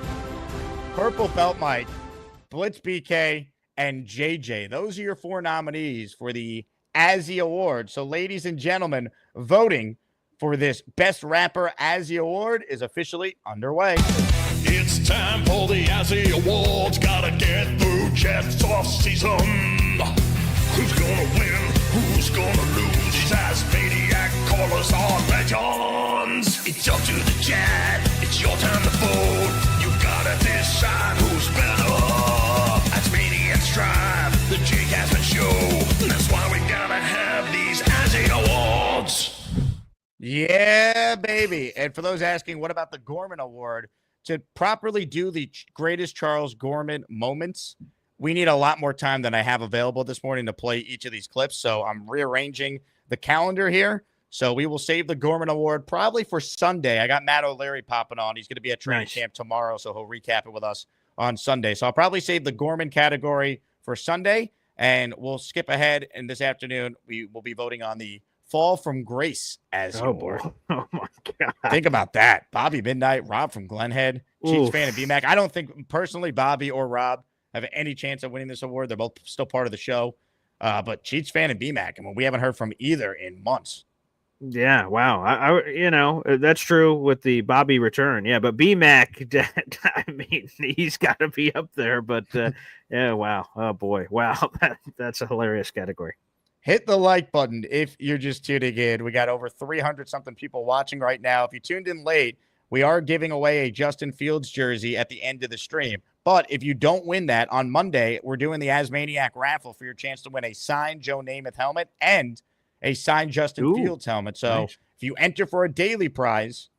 Purple Belt Mike, Blitz BK, and JJ. Those are your 4 nominees for the Azie Award. So, ladies and gentlemen, voting for this Best Rapper Azie Award is officially underway. It's time for the Azie Awards. Gotta get through Jets off season. Who's gonna win? Who's gonna lose? These Asmaniac callers are legends. It's up to the Jet. It's your time to vote. You gotta decide who's better. Asmaniacs drive the Jake Asman Show. That's why we gotta have these Azie Awards. Yeah, baby. And for those asking, what about the Gorman Award? To properly do the greatest Charles Gorman moments, we need a lot more time than I have available this morning to play each of these clips. So I'm rearranging the calendar here. So we will save the Gorman Award probably for Sunday. I got Matt O'Leary popping on. He's going to be at training camp tomorrow, so he'll recap it with us on Sunday. So I'll probably save the Gorman category for Sunday, and we'll skip ahead. And this afternoon, we will be voting on the Fall from Grace as boy. Oh my God. Think about that. Bobby Midnight, Rob from Glenhead, Cheats Fan and BMAC. I don't think personally Bobby or Rob have any chance of winning this award. They're both still part of the show. But Cheats Fan and BMAC, I mean, we haven't heard from either in months. Yeah, wow. I that's true with the Bobby return. Yeah, but BMAC, I mean, he's got to be up there. But yeah, wow. Oh boy, wow. That's a hilarious category. Hit the like button if you're just tuning in. We got over 300 something people watching right now. If you tuned in late, we are giving away a Justin Fields jersey at the end of the stream. But if you don't win that on Monday, we're doing the Asmaniac raffle for your chance to win a signed Joe Namath helmet and a signed Justin Fields helmet. So if you enter for a daily prize,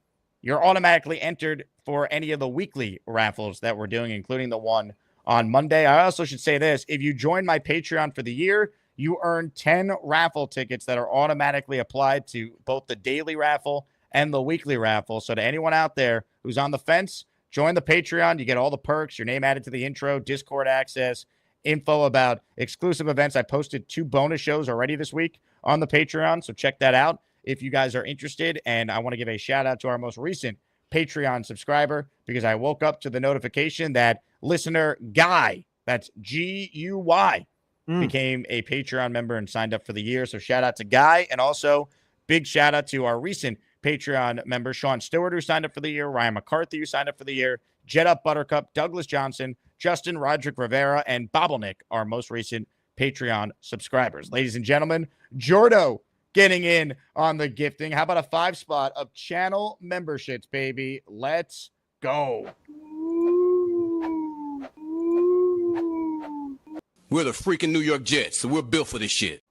you're automatically entered for any of the weekly raffles that we're doing, including the one on Monday. I also should say this. If you join my Patreon for the year, you earn 10 raffle tickets that are automatically applied to both the daily raffle and the weekly raffle. So to anyone out there who's on the fence, join the Patreon. You get all the perks, your name added to the intro, Discord access, info about exclusive events. I posted 2 bonus shows already this week on the Patreon, so check that out if you guys are interested. And I want to give a shout out to our most recent Patreon subscriber because I woke up to the notification that listener Guy, that's Guy, became a Patreon member and signed up for the year. So shout out to Guy. And also big shout out to our recent Patreon member, Sean Stewart, who signed up for the year, Ryan McCarthy, who signed up for the year, Jet Up Buttercup, Douglas Johnson, Justin Roderick Rivera, and Bobbleneck, our most recent Patreon subscribers. Ladies and gentlemen, Jordo getting in on the gifting. How about a 5 spot of channel memberships, baby? Let's go. We're the freaking New York Jets, so we're built for this shit.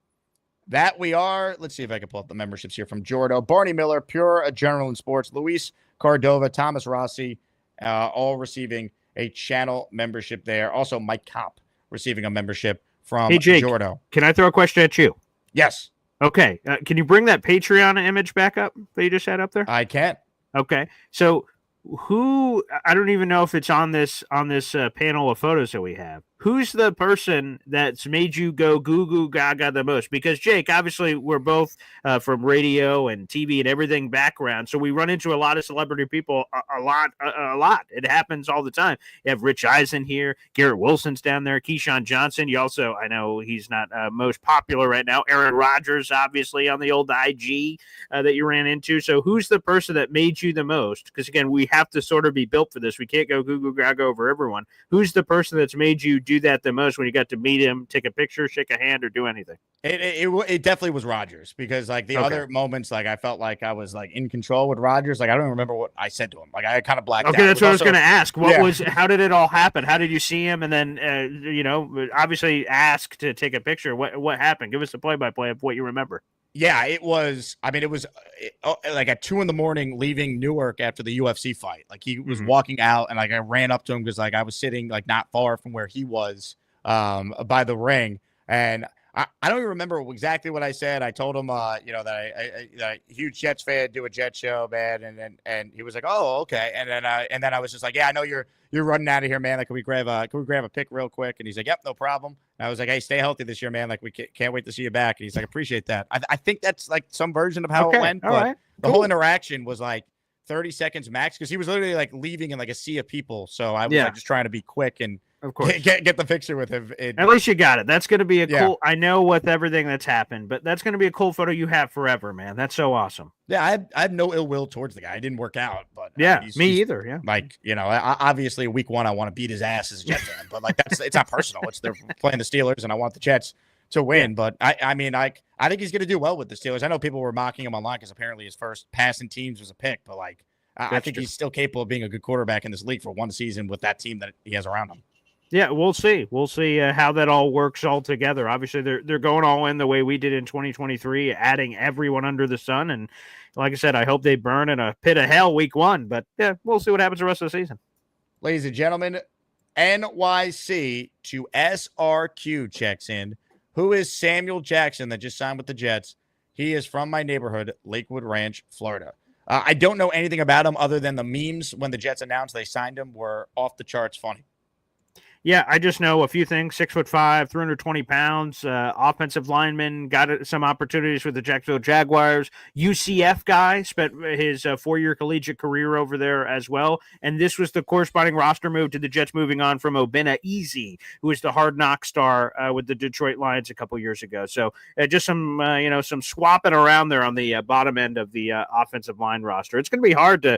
That we are. Let's see if I can pull up the memberships here from Jordo. Barney Miller, Pure Adrenaline Sports, Luis Cordova, Thomas Rossi, all receiving a channel membership there. Also, Mike Kopp receiving a membership from Jake, Jordo. Can I throw a question at you? Yes. Okay. Can you bring that Patreon image back up that you just had up there? I can. Okay. So who, I don't even know if it's on this panel of photos that we have, who's the person that's made you go goo goo gaga the most? Because Jake, obviously, we're both from radio and TV and everything background, so we run into a lot of celebrity people a lot. It happens all the time. You have Rich Eisen here, Garrett Wilson's down there, Keyshawn Johnson. You also, I know he's not most popular right now. Aaron Rodgers, obviously, on the old IG that you ran into. So who's the person that made you the most? Because again, we have to sort of be built for this. We can't go goo goo gaga over everyone. Who's the person that's made you do that the most when you got to meet him, take a picture, shake a hand, or do anything? It definitely was Rodgers, because like the other moments, like I felt like I was like in control with Rodgers. Like I don't even remember what I said to him. Like I kind of blacked out. Okay, that's what I was going to ask. How did it all happen? How did you see him? And then, obviously ask to take a picture. What happened? Give us the play-by-play of what you remember. Yeah, it was like at 2 a.m, leaving Newark after the UFC fight. Like he was walking out, and like I ran up to him because like I was sitting like not far from where he was, by the ring. And I don't even remember exactly what I said. I told him, that I huge Jets fan, do a Jet show, man. And he was like, oh, okay. And then I was just like, yeah, I know you're running out of here, man. Like, can we grab a pic real quick? And he's like, yep, no problem. And I was like, hey, stay healthy this year, man. Like, we can't wait to see you back. And he's like, appreciate that. I think that's like some version of how it went. But the whole interaction was like 30 seconds max, because he was literally like leaving in like a sea of people. So I was like just trying to be quick and of course get the picture with him. At least you got it. That's going to be a cool. I know with everything that's happened, but that's going to be a cool photo you have forever, man. That's so awesome. Yeah, I have no ill will towards the guy. It didn't work out, but he's either. Yeah, like obviously week 1 I want to beat his ass as a Jets fan, but like it's not personal. It's they're playing the Steelers, and I want the Jets to win. But I think he's going to do well with the Steelers. I know people were mocking him online because apparently his first passing teams was a pick, but like I think he's still capable of being a good quarterback in this league for one season with that team that he has around him. Yeah, we'll see. We'll see how that all works all together. Obviously, they're going all in the way we did in 2023, adding everyone under the sun. And like I said, I hope they burn in a pit of hell week 1. But yeah, we'll see what happens the rest of the season. Ladies and gentlemen, NYC to SRQ checks in. Who is Samuel Jackson that just signed with the Jets? He is from my neighborhood, Lakewood Ranch, Florida. I don't know anything about him other than the memes when the Jets announced they signed him were off the charts funny. Yeah, I just know a few things. 6'5", 320 pounds, offensive lineman, got some opportunities with the Jacksonville Jaguars. UCF guy, spent his 4-year collegiate career over there as well. And this was the corresponding roster move to the Jets, moving on from Obinna Easy, who was the hard knock star with the Detroit Lions a couple years ago. So just some swapping around there on the bottom end of the offensive line roster. It's going to be hard to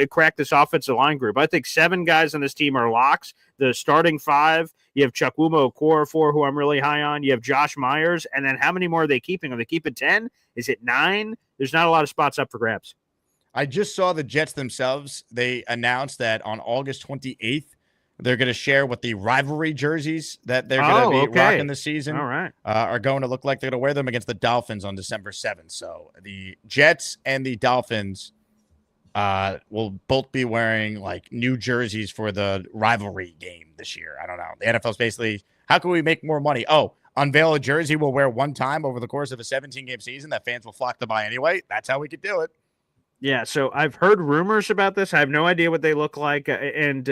crack this offensive line group. I think 7 guys on this team are locks. The starting 5, you have Chukwuma Okorafor, who I'm really high on. You have Josh Myers. And then how many more are they keeping? Are they keeping 10? Is it 9? There's not a lot of spots up for grabs. I just saw the Jets themselves. They announced that on August 28th, they're going to share what the rivalry jerseys that they're going to be rocking this season are going to look like. They're going to wear them against the Dolphins on December 7th. So the Jets and the Dolphins will both be wearing like new jerseys for the rivalry game this year. I don't know. The NFL's basically, how can we make more money? Oh, unveil a jersey we'll wear one time over the course of a 17-game season that fans will flock to buy anyway. That's how we could do it. Yeah, so I've heard rumors about this. I have no idea what they look like. And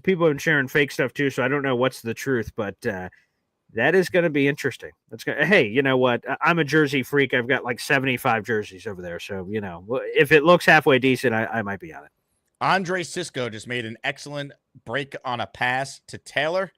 people have been sharing fake stuff too, so I don't know what's the truth. But that is going to be interesting. Hey, you know what? I'm a jersey freak. I've got like 75 jerseys over there. So, if it looks halfway decent, I might be on it. Andre Cisco just made an excellent break on a pass to Taylor.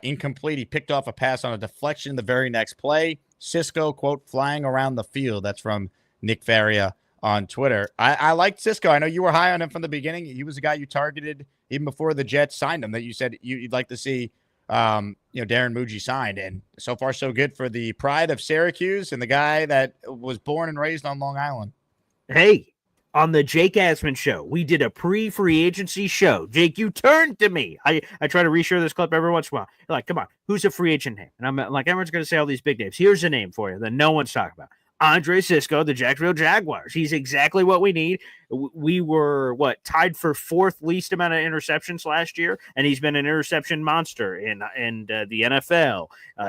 Incomplete. He picked off a pass on a deflection the very next play. Cisco, quote, flying around the field. That's from Nick Faria on Twitter. I liked Cisco. I know you were high on him from the beginning. He was a guy you targeted even before the Jets signed him, that you said you'd like to see Darren Muji signed, and so far so good for the pride of Syracuse and the guy that was born and raised on Long Island. Hey, on the Jake Asman show, we did a pre-free agency show. Jake, you turned to me. I try to reshare this clip every once in a while. You're like, come on, who's a free agent name? And I'm like, everyone's going to say all these big names. Here's a name for you that no one's talking about. Andre Cisco, the Jacksonville Jaguars. He's exactly what we need. We were, tied for 4th least amount of interceptions last year, and he's been an interception monster in the NFL.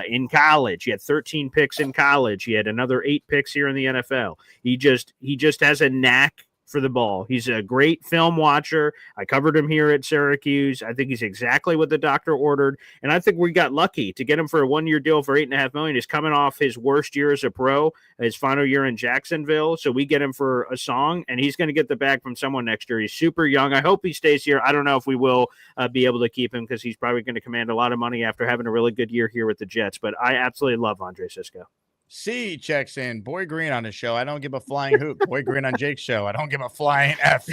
In college, he had 13 picks in college. He had another 8 picks here in the NFL. He just has a knack for the ball. He's a great film watcher. I covered him here at Syracuse. I think he's exactly what the doctor ordered. And I think we got lucky to get him for a 1-year deal for $8.5 million. He's coming off his worst year as a pro, his final year in Jacksonville. So we get him for a song, and he's going to get the bag from someone next year. He's super young. I hope he stays here. I don't know if we will be able to keep him because he's probably going to command a lot of money after having a really good year here with the Jets. But I absolutely love Andre Cisco. C checks in. Boy Green on his show. I don't give a flying hoot. Boy Green on Jake's show. I don't give a flying F.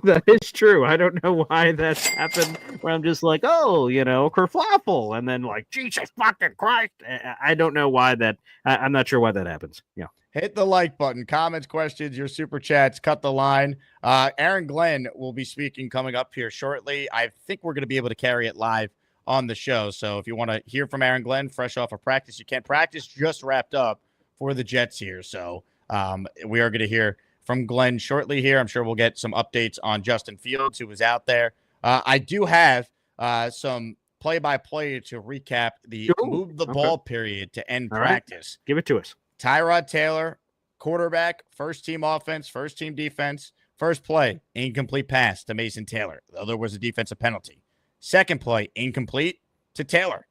That is true. I don't know why that's happened where I'm just like, oh, kerfluffle. And then like, Jesus fucking Christ. I don't know why that. I'm not sure why that happens. Yeah. Hit the like button. Comments, questions, your super chats. Cut the line. Aaron Glenn will be speaking coming up here shortly. I think we're going to be able to carry it live on the show. So if you want to hear from Aaron Glenn fresh off of practice, you can. Practice just wrapped up for the Jets here. So we are going to hear from Glenn shortly here. I'm sure we'll get some updates on Justin Fields, who was out there. I do have some play-by-play to recap the move the ball period to end practice. Right. Give it to us. Tyrod Taylor, quarterback, first-team offense, first-team defense. First play, incomplete pass to Mason Taylor, though there was a defensive penalty. Second play, incomplete to Taylor.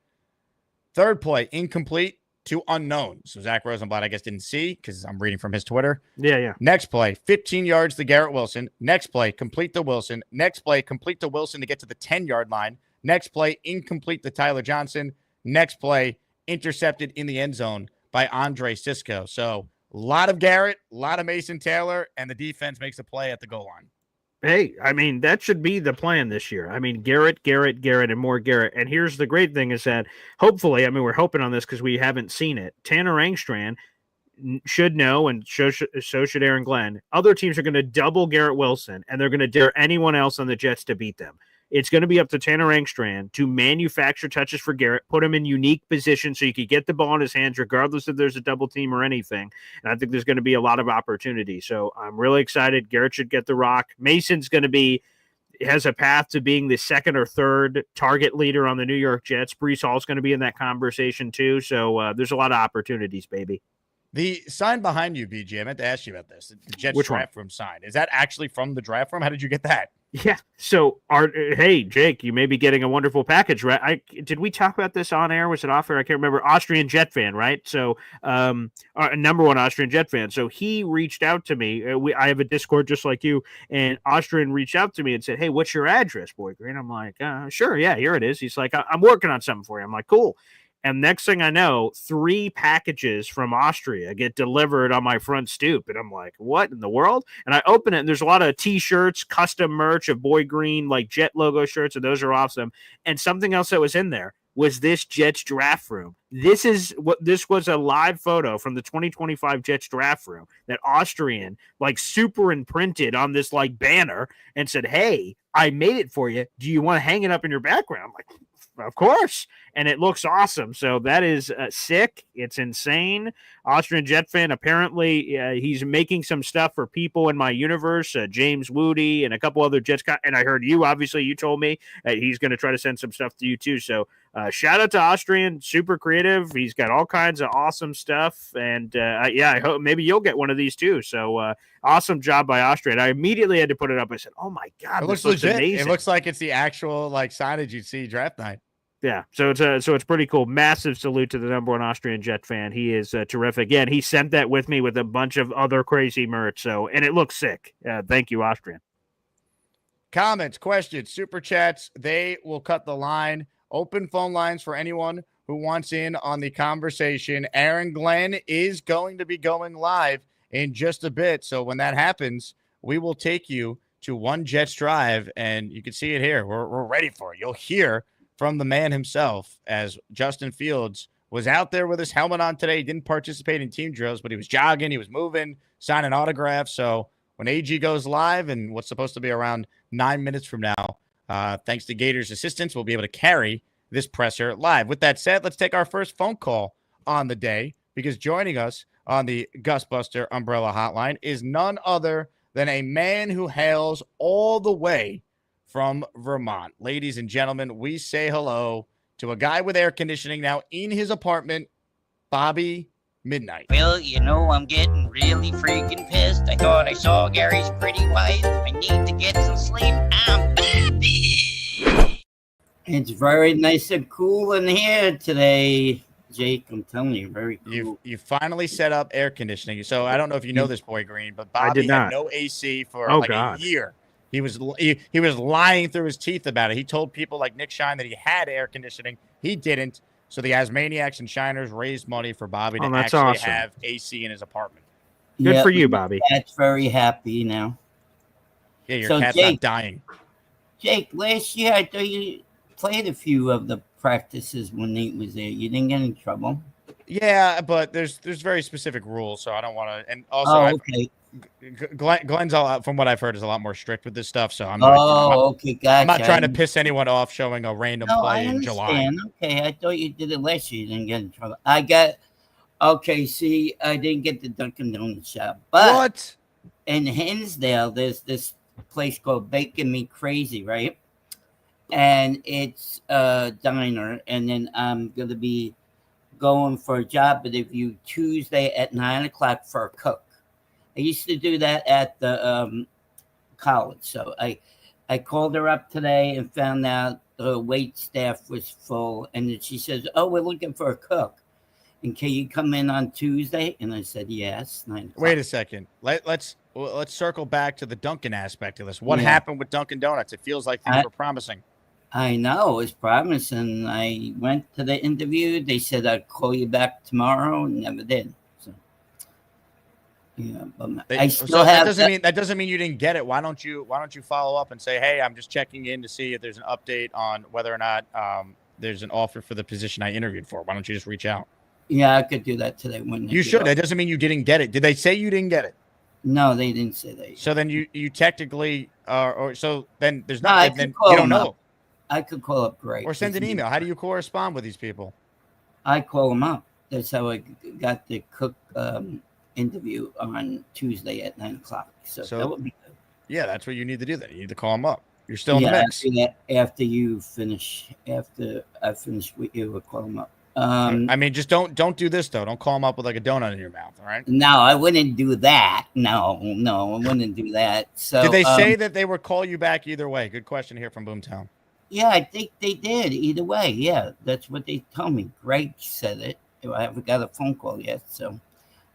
Third play, incomplete to unknown. So Zach Rosenblatt, I guess, didn't see because I'm reading from his Twitter. Yeah. Next play, 15 yards to Garrett Wilson. Next play, complete to Wilson. Next play, complete to Wilson to get to the 10-yard line. Next play, incomplete to Tyler Johnson. Next play, intercepted in the end zone by Andre Cisco. So a lot of Garrett, a lot of Mason Taylor, and the defense makes a play at the goal line. Hey, I mean, that should be the plan this year. I mean, Garrett, and more Garrett. And here's the great thing is that hopefully, I mean, we're hoping on this because we haven't seen it. Tanner Angstrand should know, and so should Aaron Glenn. Other teams are going to double Garrett Wilson, and they're going to dare anyone else on the Jets to beat them. It's going to be up to Tanner Angstrand to manufacture touches for Garrett, put him in unique positions so you could get the ball in his hands regardless if there's a double team or anything. And I think there's going to be a lot of opportunity. So I'm really excited. Garrett should get the rock. Mason's going to has a path to being the second or third target leader on the New York Jets. Breece Hall's going to be in that conversation too. So there's a lot of opportunities, baby. The sign behind you, BG, I meant to ask you about this. The Jets draft room sign. Is that actually from the draft room? How did you get that? Yeah. So, hey, Jake, you may be getting a wonderful package, right? Did we talk about this on air? Was it off air? I can't remember. Austrian Jet fan, right? So, number one Austrian Jet fan. So he reached out to me. I have a Discord just like you, and Austrian reached out to me and said, "Hey, what's your address, Boy Green?" I'm like, "Sure, yeah, here it is." He's like, "I'm working on something for you." I'm like, "Cool." And next thing I know, 3 packages from Austria get delivered on my front stoop. And I'm like, what in the world? And I open it, and there's a lot of T-shirts, custom merch of Boy Green, like Jet logo shirts, and those are awesome. And something else that was in there was this Jets draft room. This was a live photo from the 2025 Jets draft room that Austrian like super imprinted on this like banner and said, "Hey, I made it for you. Do you want to hang it up in your background?" I'm like, of course. And it looks awesome. So that is sick. It's insane. Austrian Jet fan, apparently he's making some stuff for people in my universe, James Woody and a couple other Jets guys. And I heard you, obviously, you told me he's going to try to send some stuff to you too. So shout out to Austrian, super creative. He's got all kinds of awesome stuff. And I hope maybe you'll get one of these too. So awesome job by Austrian. I immediately had to put it up. I said, oh my God, it looks legit. Amazing. It looks like it's the actual like signage you'd see draft night. Yeah, so it's pretty cool. Massive salute to the number one Austrian Jet fan. He is terrific. Again, he sent that with me with a bunch of other crazy merch. So, and it looks sick. Thank you, Austrian. Comments, questions, super chats. They will cut the line. Open phone lines for anyone who wants in on the conversation. Aaron Glenn is going to be going live in just a bit. So when that happens, we will take you to One Jets Drive, and you can see it here. We're ready for it. You'll hear from the man himself as Justin Fields was out there with his helmet on today. He didn't participate in team drills, but he was jogging, he was moving, signing autographs. So when AG goes live and what's supposed to be around 9 minutes from now, thanks to Gator's assistance, we'll be able to carry this presser live. With that said, let's take our first phone call on the day, because joining us on the Gusbuster Umbrella Hotline is none other than a man who hails all the way from Vermont. Ladies and gentlemen, we say hello to a guy with air conditioning now in his apartment, Bobby midnight. Well, I'm getting really freaking pissed. I thought I saw Gary's pretty wife. I need to get some sleep. I'm happy. It's very nice and cool in here today, Jake. I'm telling you, very cool. You finally set up air conditioning. So I don't know if you know this, Boy Green, but I Bobby did had not. no AC for God. a year. He was lying through his teeth about it. He told people like Nick Shine that he had air conditioning. He didn't. So the Asmaniacs and Shiners raised money for Bobby to actually awesome. have AC in his apartment. Good for you, Bobby. That's very happy now. Yeah, your cat's not dying. Jake, last year I thought you played a few of the practices when Nate was there. You didn't get in trouble. Yeah, but there's very specific rules, so I don't want to. And also, okay. Glenn's from what I've heard, is a lot more strict with this stuff. So I'm okay, gotcha. I'm not trying to piss anyone off showing a random play in July. Okay, I thought you did it last year. You didn't get in trouble. See, I didn't get the Dunkin' Donuts shop. But what? In Hinsdale, there's this place called Bacon Me Crazy, right? And it's a diner. And then I'm going to be going for a job interview Tuesday at 9:00 for a cook. I used to do that at the college. So I called her up today and found out the wait staff was full. And then she says, "Oh, we're looking for a cook. And can you come in on Tuesday?" And I said, yes. 9:00. Wait a second. Let's circle back to the Dunkin' aspect of this. What happened with Dunkin' Donuts? It feels like things were promising. I know. It was promising. I went to the interview. They said I'd call you back tomorrow. And never did. So, yeah. But I still have that doesn't mean you didn't get it. Why don't you follow up and say, hey, I'm just checking in to see if there's an update on whether or not there's an offer for the position I interviewed for. Why don't you just reach out? Yeah, I could do that today. You should. That doesn't mean you didn't get it. Did they say you didn't get it? No, they didn't say that. So then you technically or so then there's not. Then you don't know. I could call up Greg. Or send an email. How do you correspond with these people? I call them up. That's how I got the cook interview on Tuesday at 9:00. So that would be good. Yeah, that's what you need to do. Then you need to call them up. You're still in the mix. After you finish. After I finish with you, we'll call them up. I mean, just don't do this though. Don't call them up with like a donut in your mouth. All right. No, I wouldn't do that. No, I wouldn't do that. So did they say that they would call you back either way? Good question here from Boomtown. Yeah, I think they did either way. Yeah, that's what they told me. Greg said it. I haven't got a phone call yet, so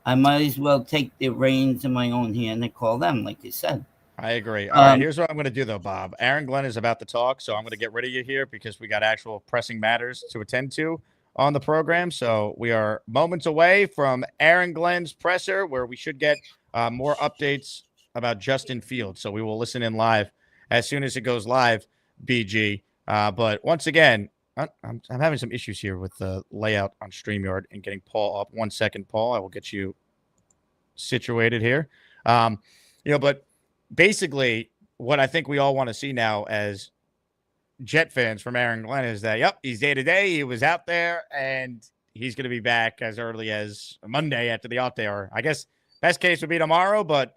I might as well take the reins in my own hand and call them, like you said. I agree. All right, here's what I'm going to do, though, Bob. Aaron Glenn is about to talk, so I'm going to get rid of you here because we got actual pressing matters to attend to on the program. So we are moments away from Aaron Glenn's presser, where we should get more updates about Justin Fields. So we will listen in live as soon as it goes live, BG. But once again, I'm having some issues here with the layout on StreamYard and getting Paul up. 1 second, Paul. I will get you situated here. But basically what I think we all want to see now as Jet fans from Aaron Glenn is that, yep, he's day to day. He was out there and he's going to be back as early as Monday after the out day. Or I guess best case would be tomorrow, but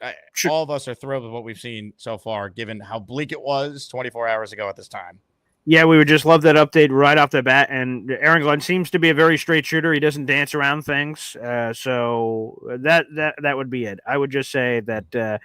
all of us are thrilled with what we've seen so far, given how bleak it was 24 hours ago at this time. Yeah, we would just love that update right off the bat. And Aaron Glenn seems to be a very straight shooter. He doesn't dance around things. So that would be it. I would just say that,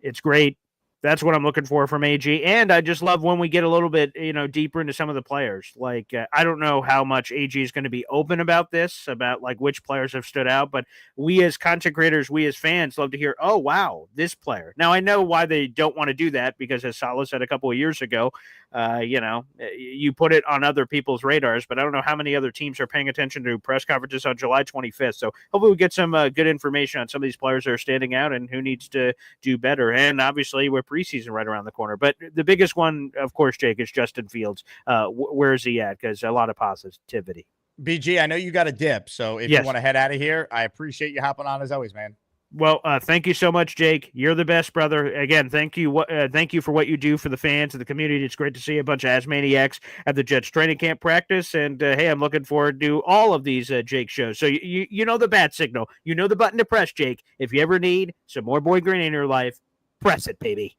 it's great. That's what I'm looking for from AG. And I just love when we get a little bit, deeper into some of the players. Like, I don't know how much AG is going to be open about this, about like which players have stood out, but we as content creators, we as fans love to hear, oh, wow, this player. Now, I know why they don't want to do that because as Salah said a couple of years ago, you put it on other people's radars, but I don't know how many other teams are paying attention to press conferences on July 25th. So hopefully we get some good information on some of these players that are standing out and who needs to do better. And obviously we're preseason right around the corner, but the biggest one, of course, Jake, is Justin Fields. Where is he at? Because a lot of positivity. BG, I know you got a dip, so if you want to head out of here, I appreciate you hopping on as always, man. Well, thank you so much, Jake. You're the best, brother. Again, thank you. Thank you for what you do for the fans and the community. It's great to see a bunch of Asmaniacs at the Jets training camp practice. And hey, I'm looking forward to all of these Jake shows. So you know the bat signal. You know the button to press, Jake. If you ever need some more Boy Green in your life, press it, baby.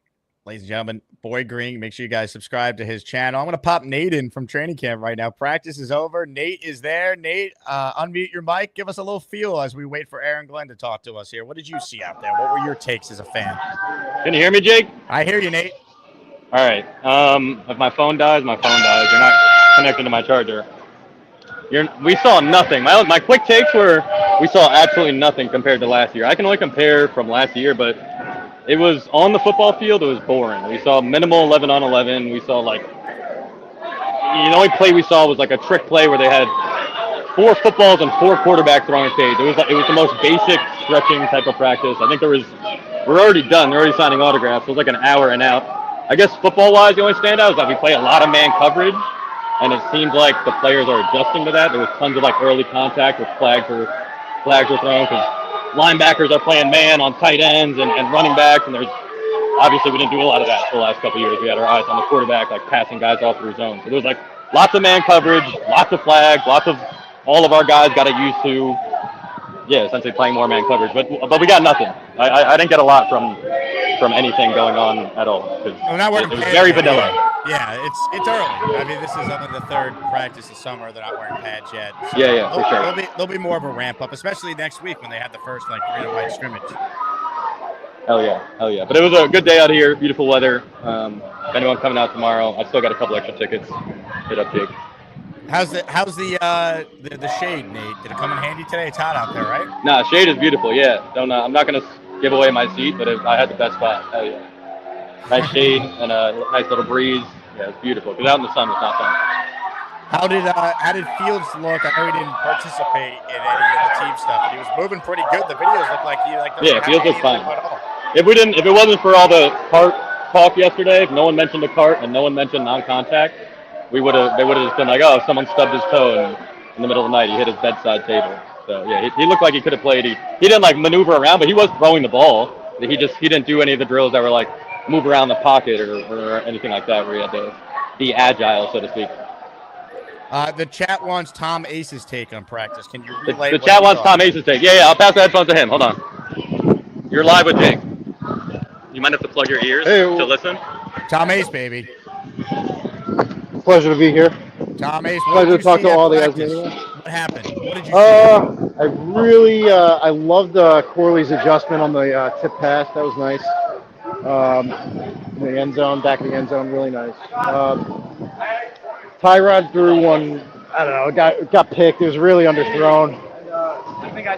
Ladies and gentlemen, Boy Green, make sure you guys subscribe to his channel. I'm going to pop Nate in from training camp right now. Practice is over. Nate is there. Nate, unmute your mic. Give us a little feel as we wait for Aaron Glenn to talk to us here. What did you see out there? What were your takes as a fan? Can you hear me, Jake? I hear you, Nate. All right. If my phone dies, my phone dies. You're not connected to my charger. We saw nothing. My quick takes were we saw absolutely nothing compared to last year. I can only compare from last year, but it was on the football field. It was boring. We saw minimal 11-on-11. We saw the only play we saw was like a trick play where they had 4 footballs and 4 quarterbacks throwing shades. It was the most basic stretching type of practice. I think we're already done. They're already signing autographs. It was like an hour and out. I guess football-wise, the only standout is that we play a lot of man coverage. And it seems like the players are adjusting to that. There was tons of early contact with flags were thrown because linebackers are playing man on tight ends and running backs. And obviously we didn't do a lot of that for the last couple of years. We had our eyes on the quarterback, passing guys off through zone. So there was lots of man coverage, lots of flags, all of our guys got used to, essentially playing more man coverage. But we got nothing. I didn't get a lot from anything going on at all. It was very vanilla. Yeah, it's early. I mean, this is only the 3rd practice of summer. They're not wearing pads yet. So For sure. There'll be more of a ramp up, especially next week when they have the first green and white scrimmage. Hell yeah. But it was a good day out here, beautiful weather. If anyone coming out tomorrow, I still got a couple extra tickets. Hit up Jake. How's the shade, Nate? Did it come in handy today? It's hot out there, right? Nah, shade is beautiful. Yeah. I'm not gonna give away my seat, but I had the best spot. Hell yeah. Nice shade and a nice little breeze. Yeah, it's beautiful. Because out in the sun, it's not fun. How did Fields look? I know he didn't participate in any of the team stuff, but he was moving pretty good. The videos looked like he Fields looked fine. If it wasn't for all the cart talk yesterday, if no one mentioned the cart and no one mentioned non-contact, they would have just been like, oh, someone stubbed his toe in the middle of the night. He hit his bedside table. So yeah, he looked like he could have played. He didn't maneuver around, but he was throwing the ball. He didn't do any of the drills that were move around the pocket or anything like that where he had to be agile, so to speak. The chat wants Tom Ace's take on practice. Can you relay? The chat wants Tom Ace's take. Yeah, I'll pass the headphones to him. Hold on. You're live with Jake. You might have to plug your ears to listen. Tom Ace, baby. Pleasure to be here. Tom Ace. Pleasure to talk to all the guys. What happened? What did you see? I loved Corley's adjustment on the tip pass. That was nice. The end zone, back of the end zone, really nice. Tyrod threw one, I don't know, got picked. It was really underthrown.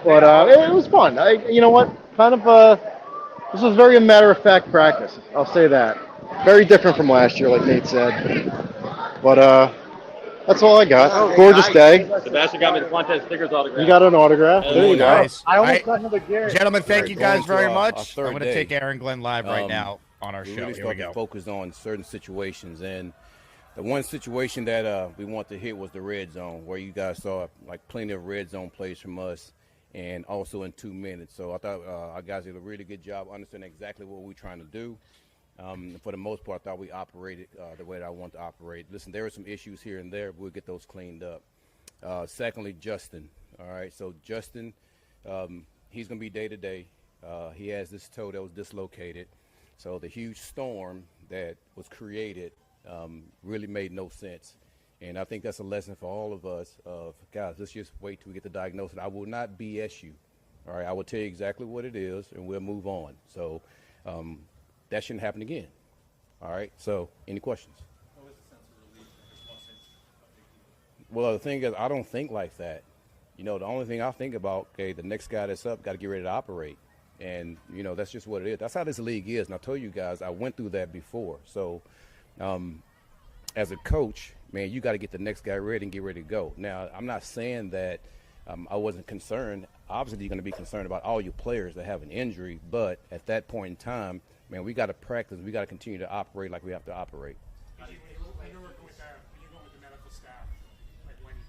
But it was fun. You know what? This was very a matter-of-fact practice. I'll say that. Very different from last year, like Nate said. But that's all I got. Gorgeous day. Sebastian got me the Fuentes stickers autograph. You got an autograph. There you go. I almost got another Garrett. Gentlemen, thank you guys very much. I'm going to take Aaron Glenn live right now on our show. Really Here we go. Focused on certain situations, and the one situation that we want to hit was the red zone, where you guys saw plenty of red zone plays from us, and also in 2 minutes. So I thought our guys did a really good job understanding exactly what we're trying to do. For the most part, I thought we operated the way that I want to operate. Listen, there were some issues here and there. We'll get those cleaned up. Secondly, Justin. All right, so Justin, he's going to be day-to-day. He has this toe that was dislocated. So the huge storm that was created really made no sense. And I think that's a lesson for all of us of, guys, let's just wait till we get the diagnosis. I will not BS you. All right, I will tell you exactly what it is, and we'll move on. So that shouldn't happen again. All right, so any questions? What was the sense of relief? Well, the thing is, I don't think like that. The only thing I think about, the next guy that's up got to get ready to operate. And, that's just what it is. That's how this league is. And I told you guys, I went through that before. So as a coach, man, you got to get the next guy ready and get ready to go. Now, I'm not saying that I wasn't concerned. Obviously, you're going to be concerned about all your players that have an injury. But at that point in time, man, we got to practice. We got to continue to operate like we have to operate. When you're working with the medical staff,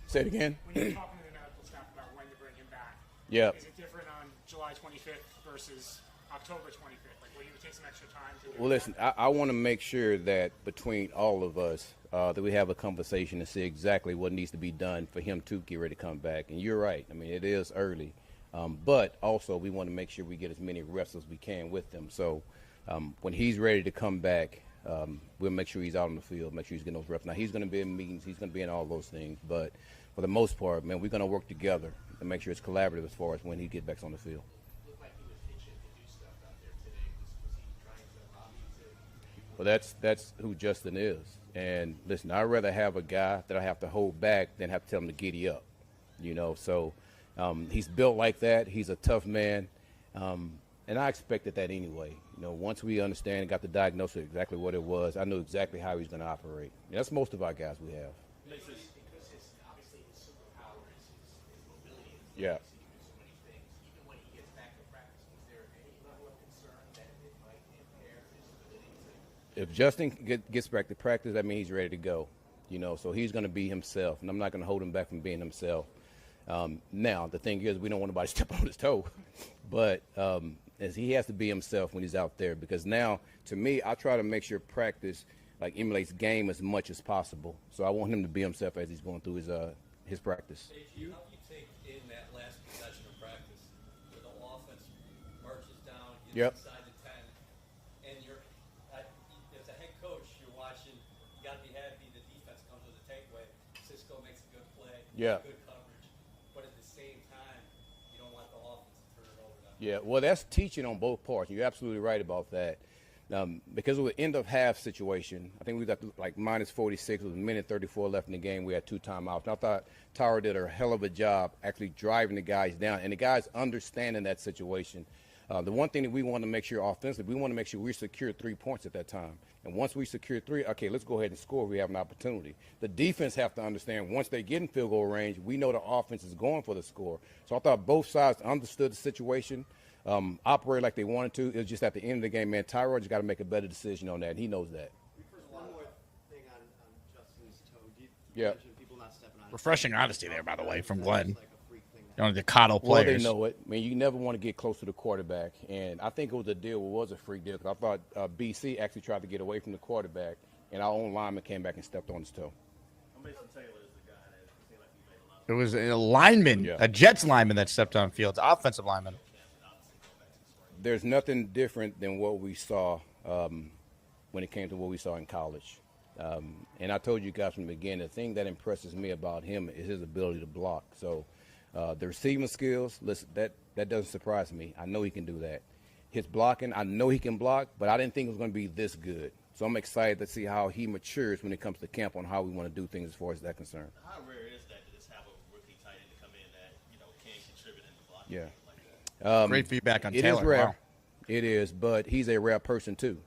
Say it again. When you're talking to the medical staff about when to bring him back, yeah. Is it different on July 25th versus October 25th? Will you take some extra time to do Well, listen, I want to make sure that between all of us that we have a conversation and see exactly what needs to be done for him to get ready to come back. And you're right. I mean, it is early. But also we want to make sure we get as many reps as we can with them. So When he's ready to come back, we'll make sure he's out on the field, make sure he's getting those reps. Now, he's going to be in meetings, he's going to be in all those things, but for the most part, man, we're going to work together and make sure it's collaborative as far as when he gets back on the field. Well, that's who Justin is. And listen, I'd rather have a guy that I have to hold back than have to tell him to giddy up, you know. So he's built like that. He's a tough man. And I expected that anyway. You know, once we understand and got the diagnosis of exactly what it was, I knew exactly how he's going to operate. And that's most of our guys we have. Yeah. If Justin gets back to practice, that means he's ready to go. You know, so he's going to be himself, and I'm not going to hold him back from being himself. Now, the thing is, we don't want nobody to step on his toe, but as he has to be himself when he's out there, because now, to me, I try to make sure practice like emulates game as much as possible. So I want him to be himself as he's going through his practice. You take in that last possession of practice where the offense marches down, gets inside the 10, and you're as a head coach, you're watching. You got to be happy the defense comes with a takeaway. Cisco makes a good play, good coverage, but at the same time, you don't want the offense to turn it over. Yeah, well, that's teaching on both parts. You're absolutely right about that. Because of the end of half situation, I think we got like minus 46 with a minute 34 left in the game. We had 2 timeouts. And I thought Tyra did a hell of a job actually driving the guys down, and the guys understanding that situation. The one thing that we want to make sure offensively, we want to make sure we secure 3 points at that time. And once we secure 3, okay, let's go ahead and score. We have an opportunity. The defense have to understand once they get in field goal range, we know the offense is going for the score. So I thought both sides understood the situation, operate like they wanted to. It was just at the end of the game, man, Tyrod just got to make a better decision on that, and he knows that. One more thing on Justin's toe. You mentioned people not stepping on Refreshing honesty there, by the way, from Glenn. You don't need to coddle players. Well, they know it. I mean, you never want to get close to the quarterback. And I think it was a deal. It was a free deal because I thought BC actually tried to get away from the quarterback, and our own lineman came back and stepped on his toe. It was a lineman, a Jets lineman that stepped on field, offensive lineman. There's nothing different than what we saw when it came to what we saw in college. And I told you guys from the beginning, the thing that impresses me about him is his ability to block. So the receiving skills, listen, that doesn't surprise me. I know he can do that. His blocking, I know he can block, but I didn't think it was going to be this good. So I'm excited to see how he matures when it comes to camp on how we want to do things as far as that concerned. How rare is that to just have a rookie tight end to come in that can contribute in the blocking like that? Great feedback on Taylor. It is rare. Wow. It is, but he's a rare person too.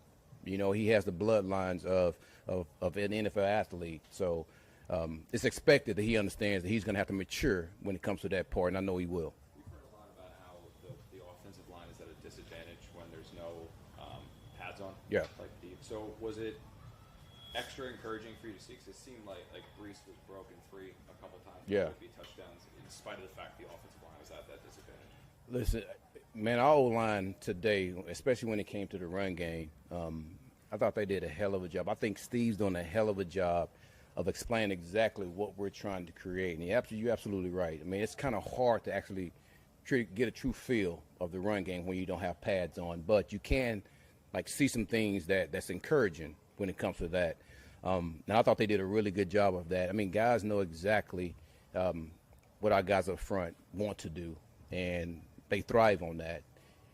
You know, he has the bloodlines of an NFL athlete. So it's expected that he understands that he's going to have to mature when it comes to that part, and I know he will. We've heard a lot about how the offensive line is at a disadvantage when there's no pads on. Yeah. So was it extra encouraging for you to see? Because it seemed like Brees was broken free a couple times. Yeah. Would be touchdowns in spite of the fact the offensive line was at that disadvantage. Listen, man, our O-line today, especially when it came to the run game, I thought they did a hell of a job. I think Steve's doing a hell of a job of explaining exactly what we're trying to create. And you're absolutely right. I mean, it's kind of hard to actually get a true feel of the run game when you don't have pads on. But you can, see some things that's encouraging when it comes to that. Now, I thought they did a really good job of that. I mean, guys know exactly what our guys up front want to do, and they thrive on that.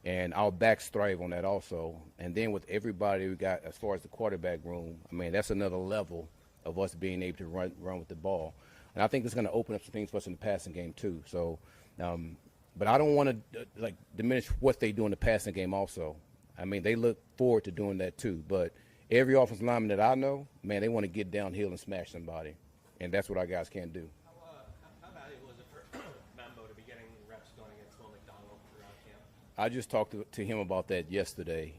And our backs thrive on that also. And then with everybody we got as far as the quarterback room, I mean, that's another level of us being able to run with the ball. And I think it's going to open up some things for us in the passing game too. So, but I don't want to diminish what they do in the passing game also. I mean, they look forward to doing that too. But every offensive lineman that I know, man, they want to get downhill and smash somebody. And that's what our guys can't do. How valuable is it for Membo to be getting reps going against Will McDonald throughout camp? I just talked to him about that yesterday.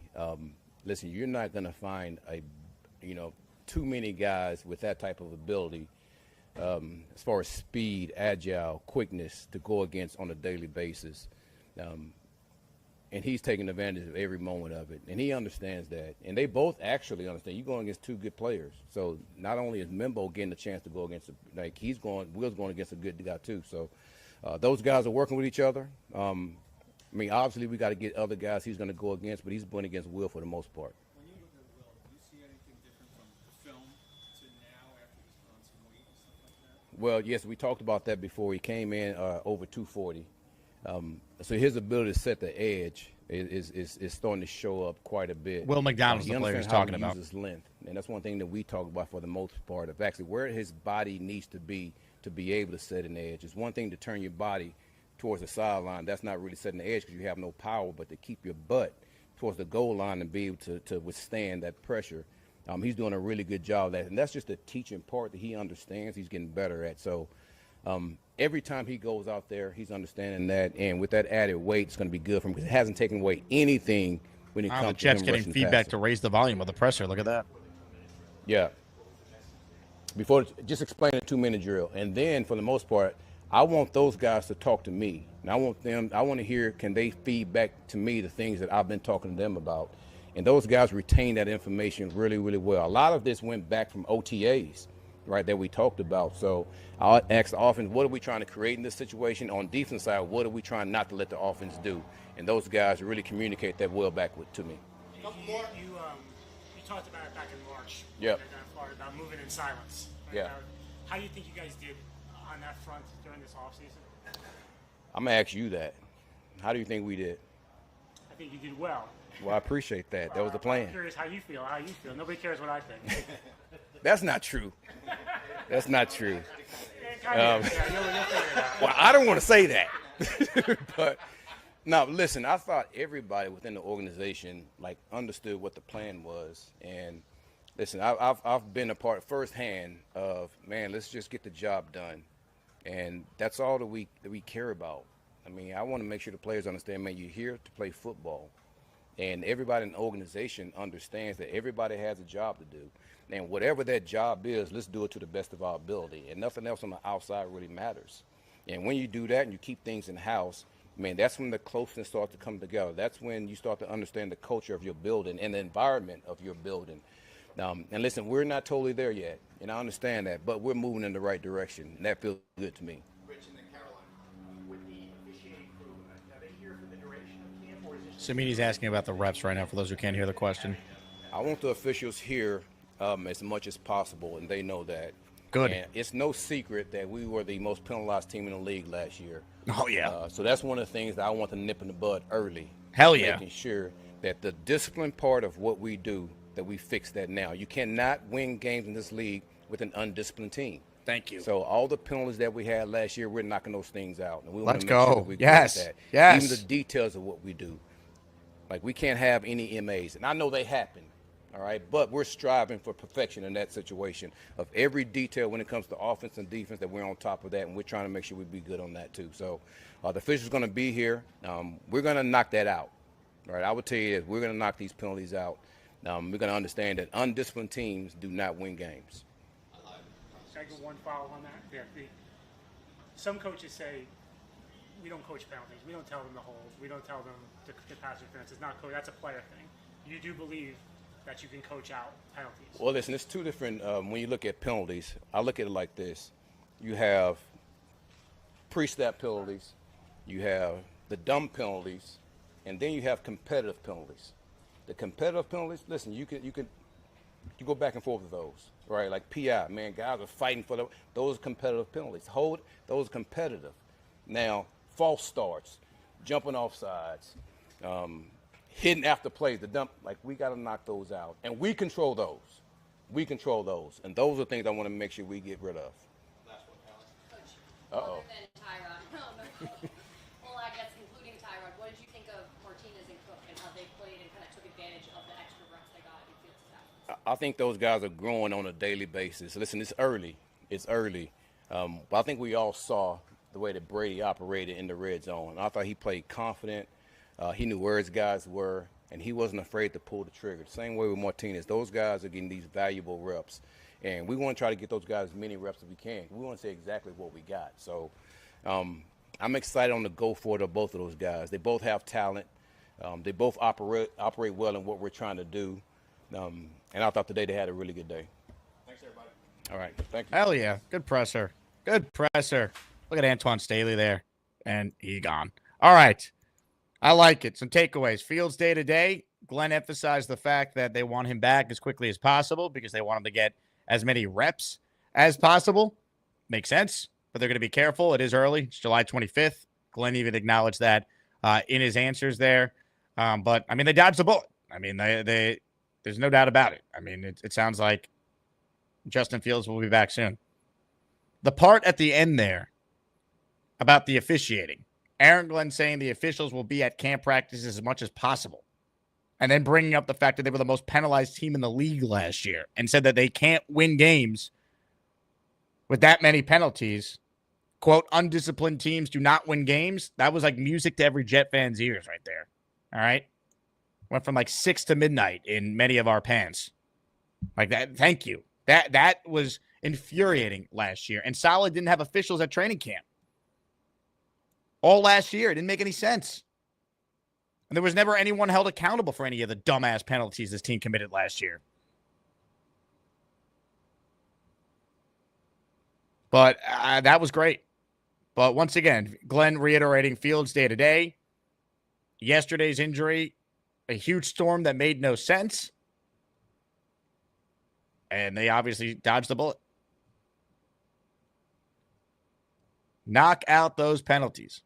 Listen, you're not going to find too many guys with that type of ability as far as speed, agile, quickness to go against on a daily basis. And he's taking advantage of every moment of it. And he understands that. And they both actually understand. You're going against two good players. So not only is Membo getting a chance to go against, Will's going against a good guy too. So those guys are working with each other. I mean, obviously we got to get other guys he's going to go against, but he's going against Will for the most part. When you look at Will, do you see anything different from the film to now after he's put on some weight and stuff like that? Well, yes, we talked about that before. He came in over 240. So his ability to set the edge is starting to show up quite a bit. Will McDonald's the player he's talking about. He uses length, and that's one thing that we talk about for the most part of actually where his body needs to be able to set an edge. It's one thing to turn your body towards the sideline. That's not really setting the edge because you have no power, but to keep your butt towards the goal line and be able to withstand that pressure. He's doing a really good job of that, and that's just a teaching part that he understands he's getting better at. So every time he goes out there, he's understanding that, and with that added weight, it's going to be good for him because it hasn't taken away anything when it comes to the Jets him getting rushing feedback passer. to raise the volume of the presser. Look at that. Yeah. Before, just explain the 2-minute drill, and then for the most part, I want those guys to talk to me, and I want to hear, can they feed back to me the things that I've been talking to them about, and those guys retain that information really, really well. A lot of this went back from OTAs, right, that we talked about. So I'll ask the offense, what are we trying to create in this situation? On defense side, what are we trying not to let the offense do? And those guys really communicate that well back to me. You talked about it back in March. Yep. Down in Florida, about moving in silence. Right? Yeah. How do you think you guys did on that front during this offseason? I'm going to ask you that. How do you think we did? I think you did well. Well, I appreciate that. That was the plan. I'm curious how you feel. Nobody cares what I think. That's not true. That's not true. You'll figure it out. Well, I don't want to say that. But no, listen, I thought everybody within the organization understood what the plan was. And listen, I've been a part firsthand of, man, let's just get the job done. And that's all that we care about. I mean, I want to make sure the players understand, man, you're here to play football. And everybody in the organization understands that everybody has a job to do. And whatever that job is, let's do it to the best of our ability. And nothing else on the outside really matters. And when you do that and you keep things in-house, man, that's when the closeness starts to come together. That's when you start to understand the culture of your building and the environment of your building. And listen, we're not totally there yet, and I understand that, but we're moving in the right direction, and that feels good to me. Samini's asking about the reps right now for those who can't hear the question. I want the officials here as much as possible, and they know that. Good. And it's no secret that we were the most penalized team in the league last year. Oh, yeah. So that's one of the things that I want to nip in the bud early. Hell yeah. Making sure that the discipline part of what we do, that we fix that now. You cannot win games in this league with an undisciplined team. Thank you. So all the penalties that we had last year, we're knocking those things out. And we want Let's to make sure go. that we Yes. that. Yes. Even the details of what we do. We can't have any MAs. And I know they happen, all right? But we're striving for perfection in that situation of every detail when it comes to offense and defense, that we're on top of that, and we're trying to make sure we be good on that too. So the officials are going to be here. We're going to knock that out, all right? I would tell you that we're going to knock these penalties out. We're going to understand that undisciplined teams do not win games. Can I get one follow on that? Yeah, some coaches say, we don't coach penalties. We don't tell them to hold. We don't tell them to pass interference. It's not coach. That's a player thing. You do believe that you can coach out penalties? Well, listen, it's two different. When you look at penalties, I look at it like this: you have pre-snap penalties, you have the dumb penalties, and then you have competitive penalties. The competitive penalties, listen, you go back and forth with those, right? Like PI, man, guys are fighting for those competitive penalties. Hold, those competitive. Now, false starts, jumping off sides, hitting after plays, the dump, we got to knock those out. And we control those. We control those. And those are things I want to make sure we get rid of. Uh-oh. Other than Tyrod. Well, I guess including Tyrod, what did you think of Martinez and Cook and how they played and kind of took advantage of the extra reps they got in field staff? I think those guys are growing on a daily basis. Listen, it's early. It's early. But I think we all saw the way that Brady operated in the red zone. I thought he played confident. He knew where his guys were, and he wasn't afraid to pull the trigger. Same way with Martinez. Those guys are getting these valuable reps, and we want to try to get those guys as many reps as we can. We want to say exactly what we got. So I'm excited on the go forward of both of those guys. They both have talent. They both operate well in what we're trying to do. And I thought today they had a really good day. Thanks, everybody. All right. Thank you. Hell yeah. Good presser. Good presser. Look at Antoine Staley there. And he gone. All right. I like it. Some takeaways. Fields day to day. Glenn emphasized the fact that they want him back as quickly as possible because they want him to get as many reps as possible. Makes sense, but they're going to be careful. It is early. It's July 25th. Glenn even acknowledged that in his answers there. But, I mean, they dodged the bullet. I mean, there's no doubt about it. I mean, it sounds like Justin Fields will be back soon. The part at the end there about the officiating, Aaron Glenn saying the officials will be at camp practice as much as possible, and then bringing up the fact that they were the most penalized team in the league last year and said that they can't win games with that many penalties. Quote, undisciplined teams do not win games. That was like music to every Jet fan's ears right there. All right? Went from like 6 to midnight in many of our pants. Like that. Thank you. That was infuriating last year. And Saleh didn't have officials at training camp all last year. It didn't make any sense. And there was never anyone held accountable for any of the dumbass penalties this team committed last year. But that was great. But once again, Glenn reiterating Fields day to day. Yesterday's injury, a huge storm that made no sense. And they obviously dodged the bullet. Knock out those penalties.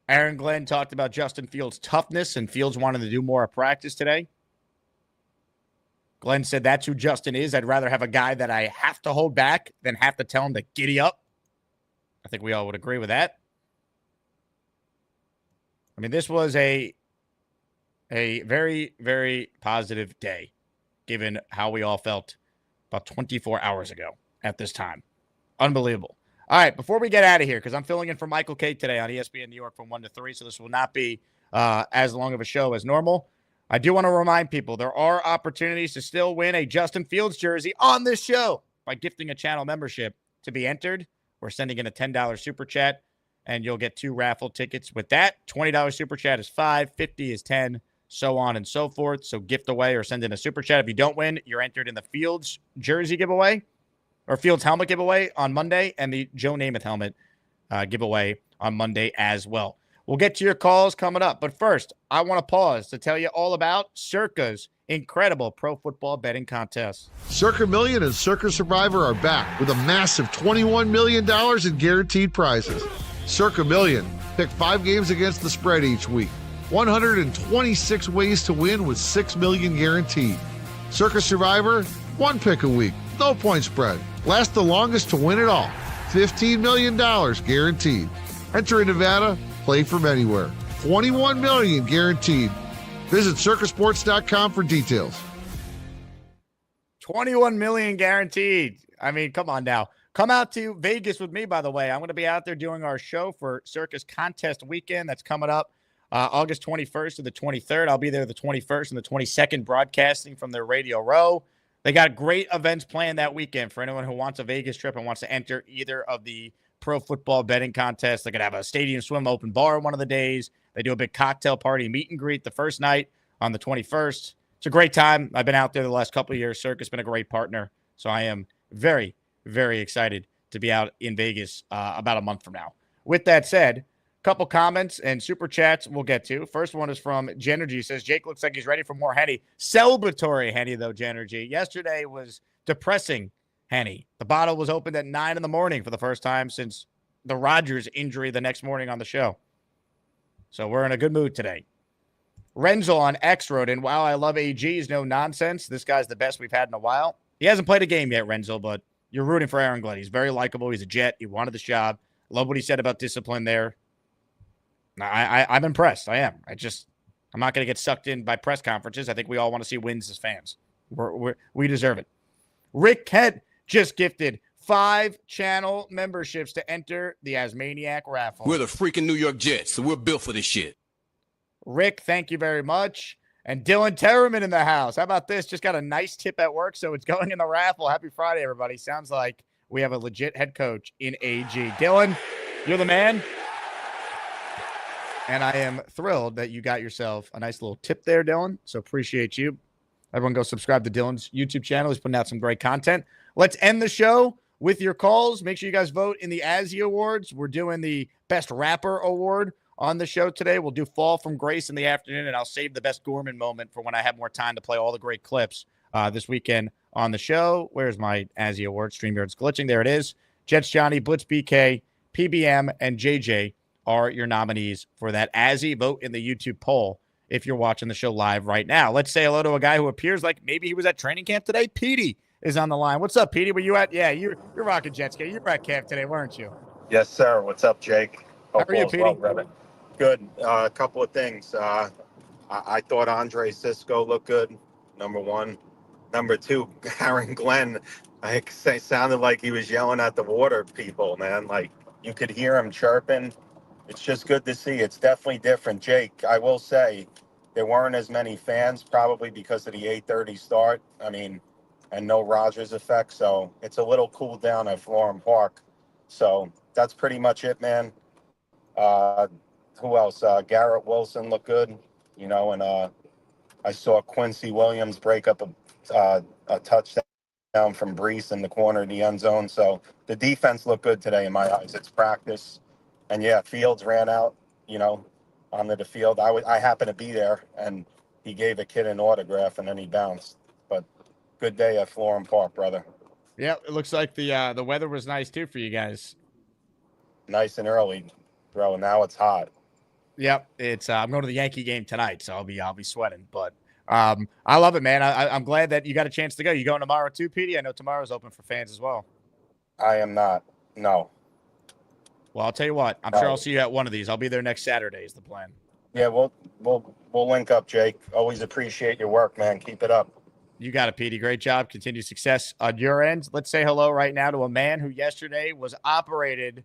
Aaron Glenn talked about Justin Fields' toughness, and Fields wanted to do more at practice today. Glenn said that's who Justin is. I'd rather have a guy that I have to hold back than have to tell him to giddy up. I think we all would agree with that. I mean, this was a very, very positive day, given how we all felt about 24 hours ago at this time. Unbelievable. All right, before we get out of here, because I'm filling in for Michael Kate today on ESPN New York from 1 to 3, so this will not be as long of a show as normal. I do want to remind people there are opportunities to still win a Justin Fields jersey on this show by gifting a channel membership. To be entered, we're sending in a $10 super chat, and you'll get 2 raffle tickets with that. $20 super chat is $5, $50 is $10, so on and so forth. So gift away or send in a super chat. If you don't win, you're entered in the Fields jersey giveaway or Fields helmet giveaway on Monday, and the Joe Namath helmet giveaway on Monday as well. We'll get to your calls coming up. But first, I want to pause to tell you all about Circa's incredible pro football betting contest. Circa Million and Circa Survivor are back with a massive $21 million in guaranteed prizes. Circa Million, pick 5 games against the spread each week. 126 ways to win with $6 million guaranteed. Circa Survivor, 1 pick a week, no point spread. Last the longest to win it all. $15 million guaranteed. Enter in Nevada, play from anywhere. $21 million guaranteed. Visit circasports.com for details. 21 million guaranteed. I mean, come on now. Come out to Vegas with me, by the way. I'm going to be out there doing our show for Circa's contest weekend that's coming up August 21st to the 23rd. I'll be there the 21st and the 22nd broadcasting from their Radio Row. They got great events planned that weekend for anyone who wants a Vegas trip and wants to enter either of the pro football betting contests. They're going to have a stadium swim open bar one of the days. They do a big cocktail party meet and greet the first night on the 21st. It's a great time. I've been out there the last couple of years. Circa's been a great partner. So I am very, very excited to be out in Vegas about a month from now. With that said, couple comments and super chats we'll get to. First one is from Genergy. Says, Jake looks like he's ready for more Henny. Celebratory Henny, though, Genergy. Yesterday was depressing Henny. The bottle was opened at 9 in the morning for the first time since the Rodgers injury the next morning on the show. So we're in a good mood today. Renzel on X wrote in, wow, I love AG. He's no nonsense. This guy's the best we've had in a while. He hasn't played a game yet, Renzel, but you're rooting for Aaron Glenn. He's very likable. He's a Jet. He wanted this job. Love what he said about discipline there. I'm impressed. I am. I'm not going to get sucked in by press conferences. I think we all want to see wins as fans. We deserve it. Rick Kent just gifted 5 channel memberships to enter the Asmaniac raffle. We're the freaking New York Jets, so we're built for this shit. Rick, thank you very much. And Dylan Terreman in the house. How about this? Just got a nice tip at work, so it's going in the raffle. Happy Friday, everybody. Sounds like we have a legit head coach in AG. Dylan, you're the man. And I am thrilled that you got yourself a nice little tip there, Dylan. So appreciate you. Everyone go subscribe to Dylan's YouTube channel. He's putting out some great content. Let's end the show with your calls. Make sure you guys vote in the Azie Awards. We're doing the Best Rapper Award on the show today. We'll do Fall from Grace in the afternoon, and I'll save the Best Gorman moment for when I have more time to play all the great clips this weekend on the show. Where's my Azie Award? StreamYard's glitching. There it is. Jets Johnny, Blitz BK, PBM, and JJ are your nominees for that Azie. Vote in the YouTube poll if you're watching the show live right now. Let's say hello to a guy who appears like maybe he was at training camp today. Petey is on the line. What's up, Petey? Were you at? Yeah, you're rocking Jets game. You were at camp today, weren't you? Yes, sir. What's up, Jake? How are you, Petey? Well, good. A couple of things. I thought Andre Cisco looked good, number one. Number two, Aaron Glenn, sounded like he was yelling at the water people, man. Like, you could hear him chirping. It's just good to see. It's definitely different. Jake, I will say, there weren't as many fans, probably because of the 8:30 start. I mean, and no Rogers effect. So it's a little cooled down at Florham Park. So that's pretty much it, man. Who else? Garrett Wilson looked good, you know, and I saw Quincy Williams break up a touchdown from Brees in the corner of the end zone. So the defense looked good today in my eyes. It's practice. And yeah, Fields ran out, you know, onto the field. I happened to be there, and he gave a kid an autograph, and then he bounced. But good day at Florham Park, brother. Yeah, it looks like the weather was nice too for you guys. Nice and early, bro. Now it's hot. Yep, it's I'm going to the Yankee game tonight, so I'll be sweating. But I love it, man. I'm glad that you got a chance to go. You going tomorrow too, Petey? I know tomorrow's open for fans as well. I am not. No. Well, I'll tell you what. I'm sure I'll see you at one of these. I'll be there next Saturday is the plan. Yeah, we'll link up, Jake. Always appreciate your work, man. Keep it up. You got it, Petey. Great job. Continued success on your end. Let's say hello right now to a man who yesterday was operated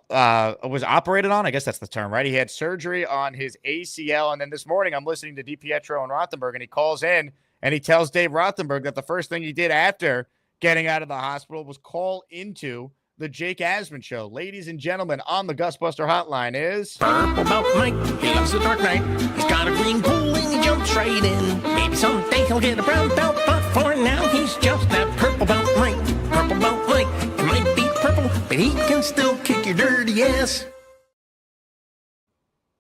on. I guess that's the term, right? He had surgery on his ACL, and then this morning I'm listening to DiPietro and Rothenberg, and he calls in and he tells Dave Rothenberg that the first thing he did after getting out of the hospital was call into the Jake Asman Show. Ladies and gentlemen, on the Gusbuster Hotline is Purple about Mike, he loves the Dark Knight. He's got a green pool and he jumps right in. Maybe someday he'll get a brown belt, but for now he's just that purple belt Mike. Purple belt Mike, it might be purple, but he can still kick your dirty ass.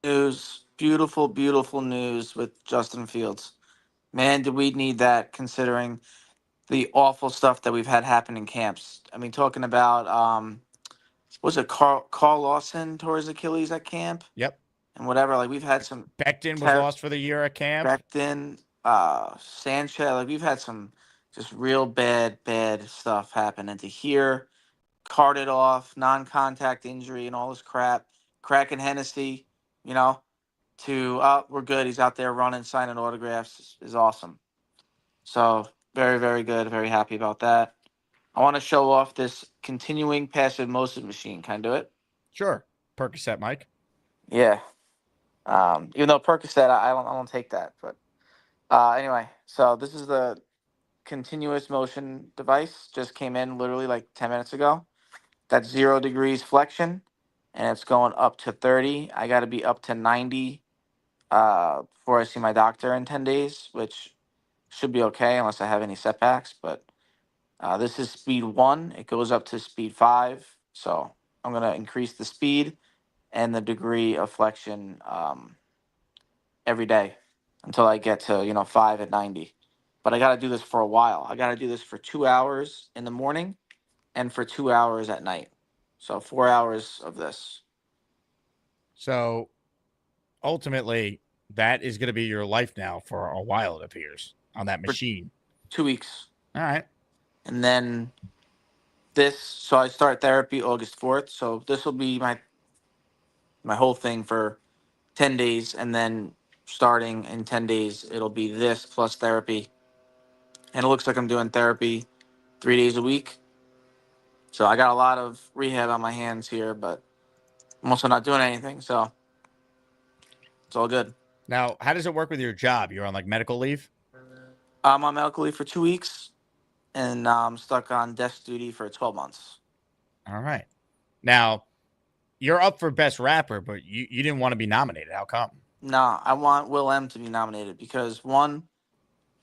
News, beautiful, beautiful news with Justin Fields. Man, did we need that considering the awful stuff that we've had happen in camps. I mean, talking about, was it Carl Lawson tore his Achilles at camp? Yep. And whatever, like we've had some. Becton was lost for the year at camp. Becton, Sanchez, like we've had some just real bad stuff happen. And to hear carted off, non-contact injury and all this crap, cracking Hennessy, you know, to, we're good. He's out there running, signing autographs is awesome. So, very, very good. Very happy about that. I want to show off this continuing passive motion machine. Can I do it? Sure. Percocet, Mike. Yeah. Even though Percocet, I don't take that. But anyway, so this is the continuous motion device. Just came in literally like 10 minutes ago. That's 0 degrees flexion, and it's going up to 30. I got to be up to 90 before I see my doctor in 10 days, which should be okay unless I have any setbacks. But this is speed 1. It goes up to speed 5. So I'm going to increase the speed and the degree of flexion every day until I get to, 5 at 90. But I got to do this for a while. I got to do this for 2 hours in the morning and for 2 hours at night. So 4 hours of this. So ultimately, that is going to be your life now for a while, it appears, on that machine. 2 weeks. All right. And then so I start therapy August 4th. So this will be my whole thing for 10 days. And then starting in 10 days, it'll be this plus therapy. And it looks like I'm doing therapy 3 days a week. So I got a lot of rehab on my hands here, but I'm also not doing anything. So it's all good. Now, how does it work with your job? You're on like medical leave? I'm on medical leave for 2 weeks, and I'm stuck on desk duty for 12 months. All right. Now, you're up for Best Rapper, but you didn't want to be nominated. How come? No, I want Will M to be nominated because, one,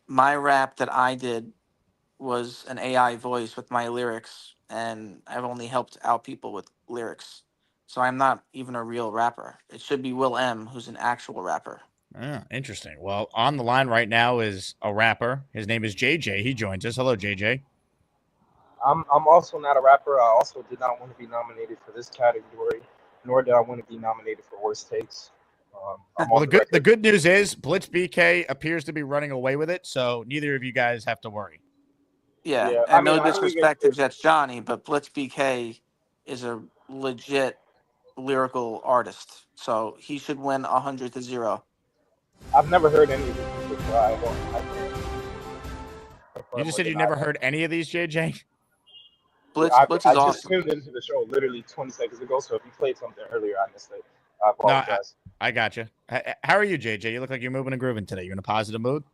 my rap that I did was an AI voice with my lyrics, and I've only helped out people with lyrics. So I'm not even a real rapper. It should be Will M, who's an actual rapper. Interesting. Well, on the line right now is a rapper. His name is JJ. He joins us. Hello, JJ. I'm also not a rapper. I also did not want to be nominated for this category, nor did I want to be nominated for worst takes. Well, the good news is Blitz BK appears to be running away with it, so neither of you guys have to worry. Yeah, Yeah, and I no mean, disrespect to Jets Johnny, but Blitz BK is a legit lyrical artist, so he should win 100-0. I've never heard any of this music, so I can't. You just said you never heard any of these, JJ? Blitz I is just awesome. tuned into the show literally 20 seconds ago, so if you played something earlier, I missed it. I No, apologize. I got you. How are you, JJ? You look like you're moving and grooving today. You in a positive mood?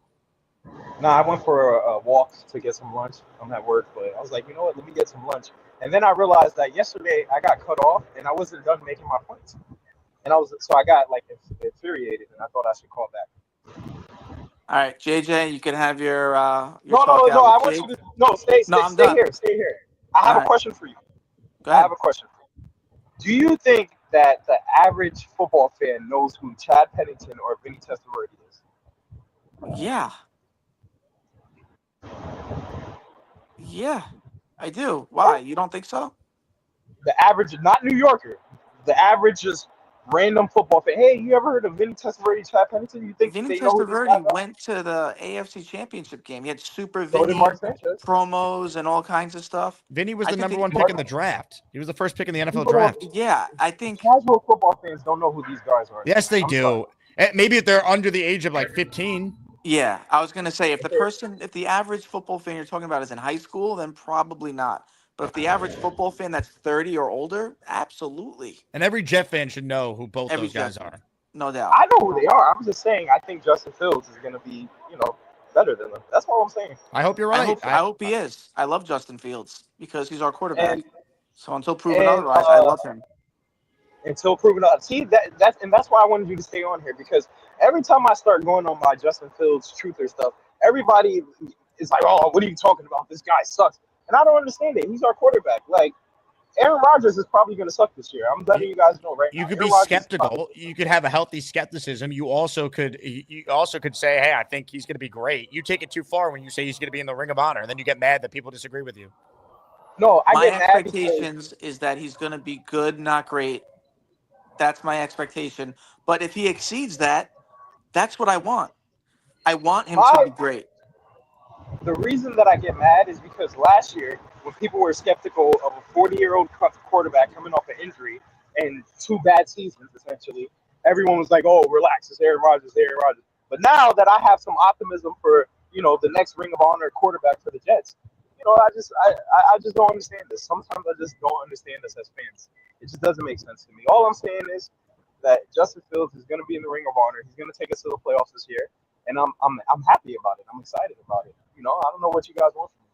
No, I went for a walk to get some lunch. I'm at work, but I was like, you know what? Let me get some lunch. And then I realized that yesterday I got cut off, and I wasn't done making my points. And I got like infuriated, and I thought I should call back. All right, JJ, you can have your No. talk out I with want Jake. you to stay I'm done. here. Stay here. I have a question for you. Go ahead. I have a question for you. Do you think that the average football fan knows who Chad Pennington or Vinny Testaverde is? Yeah. Yeah, I do. Why? You don't think so? The average, not New Yorker, the average just random football fan. Hey, you ever heard of Vinny Testaverde, Chad Pennington? You think Vinny they know who these guys Testaverde are? went to the AFC Championship game. He had Super So did Vinny Mark Sanchez. promos and all kinds of stuff. Vinny was I the think number they- one pick in the draft. He was the first pick in the NFL People don't- draft. Yeah, I think Casual football fans don't know who these guys are. Yes, they I'm do. sorry. Maybe if they're under the age of like 15. Yeah, I was gonna say if the average football fan you're talking about is in high school, then probably not. But if the average football fan that's 30 or older, absolutely. And every Jet fan should know who both Every those guys Jet are. No doubt. I know who they are. I'm just saying I think Justin Fields is going to be, better than them. That's all I'm saying. I hope you're right. I hope he is. I love Justin Fields because he's our quarterback. And- So until proven and, otherwise, I love him. Until proven out. See that's why I wanted you to stay on here, because every time I start going on my Justin Fields truther stuff, everybody is like, "Oh, what are you talking about? This guy sucks." And I don't understand it. He's our quarterback. Like Aaron Rodgers is probably going to suck this year. I'm letting you guys know right now. You could Aaron be Rodgers skeptical. You could have a healthy skepticism. You also could say, "Hey, I think he's going to be great." You take it too far when you say he's going to be in the Ring of Honor, and then you get mad that people disagree with you. No, My get mad expectations is that he's going to be good, not great. That's my expectation. But if he exceeds that, that's what I want. I want him to be great. The reason that I get mad is because last year, when people were skeptical of a 40-year-old quarterback coming off an injury and 2 bad seasons, essentially, everyone was like, "Oh, relax, it's Aaron Rodgers, Aaron Rodgers." But now that I have some optimism for, the next Ring of Honor quarterback for the Jets, I just don't understand this. Sometimes I just don't understand this as fans. It just doesn't make sense to me. All I'm saying is that Justin Fields is going to be in the Ring of Honor. He's going to take us to the playoffs this year, and I'm happy about it. I'm excited about it. I don't know what you guys want from me.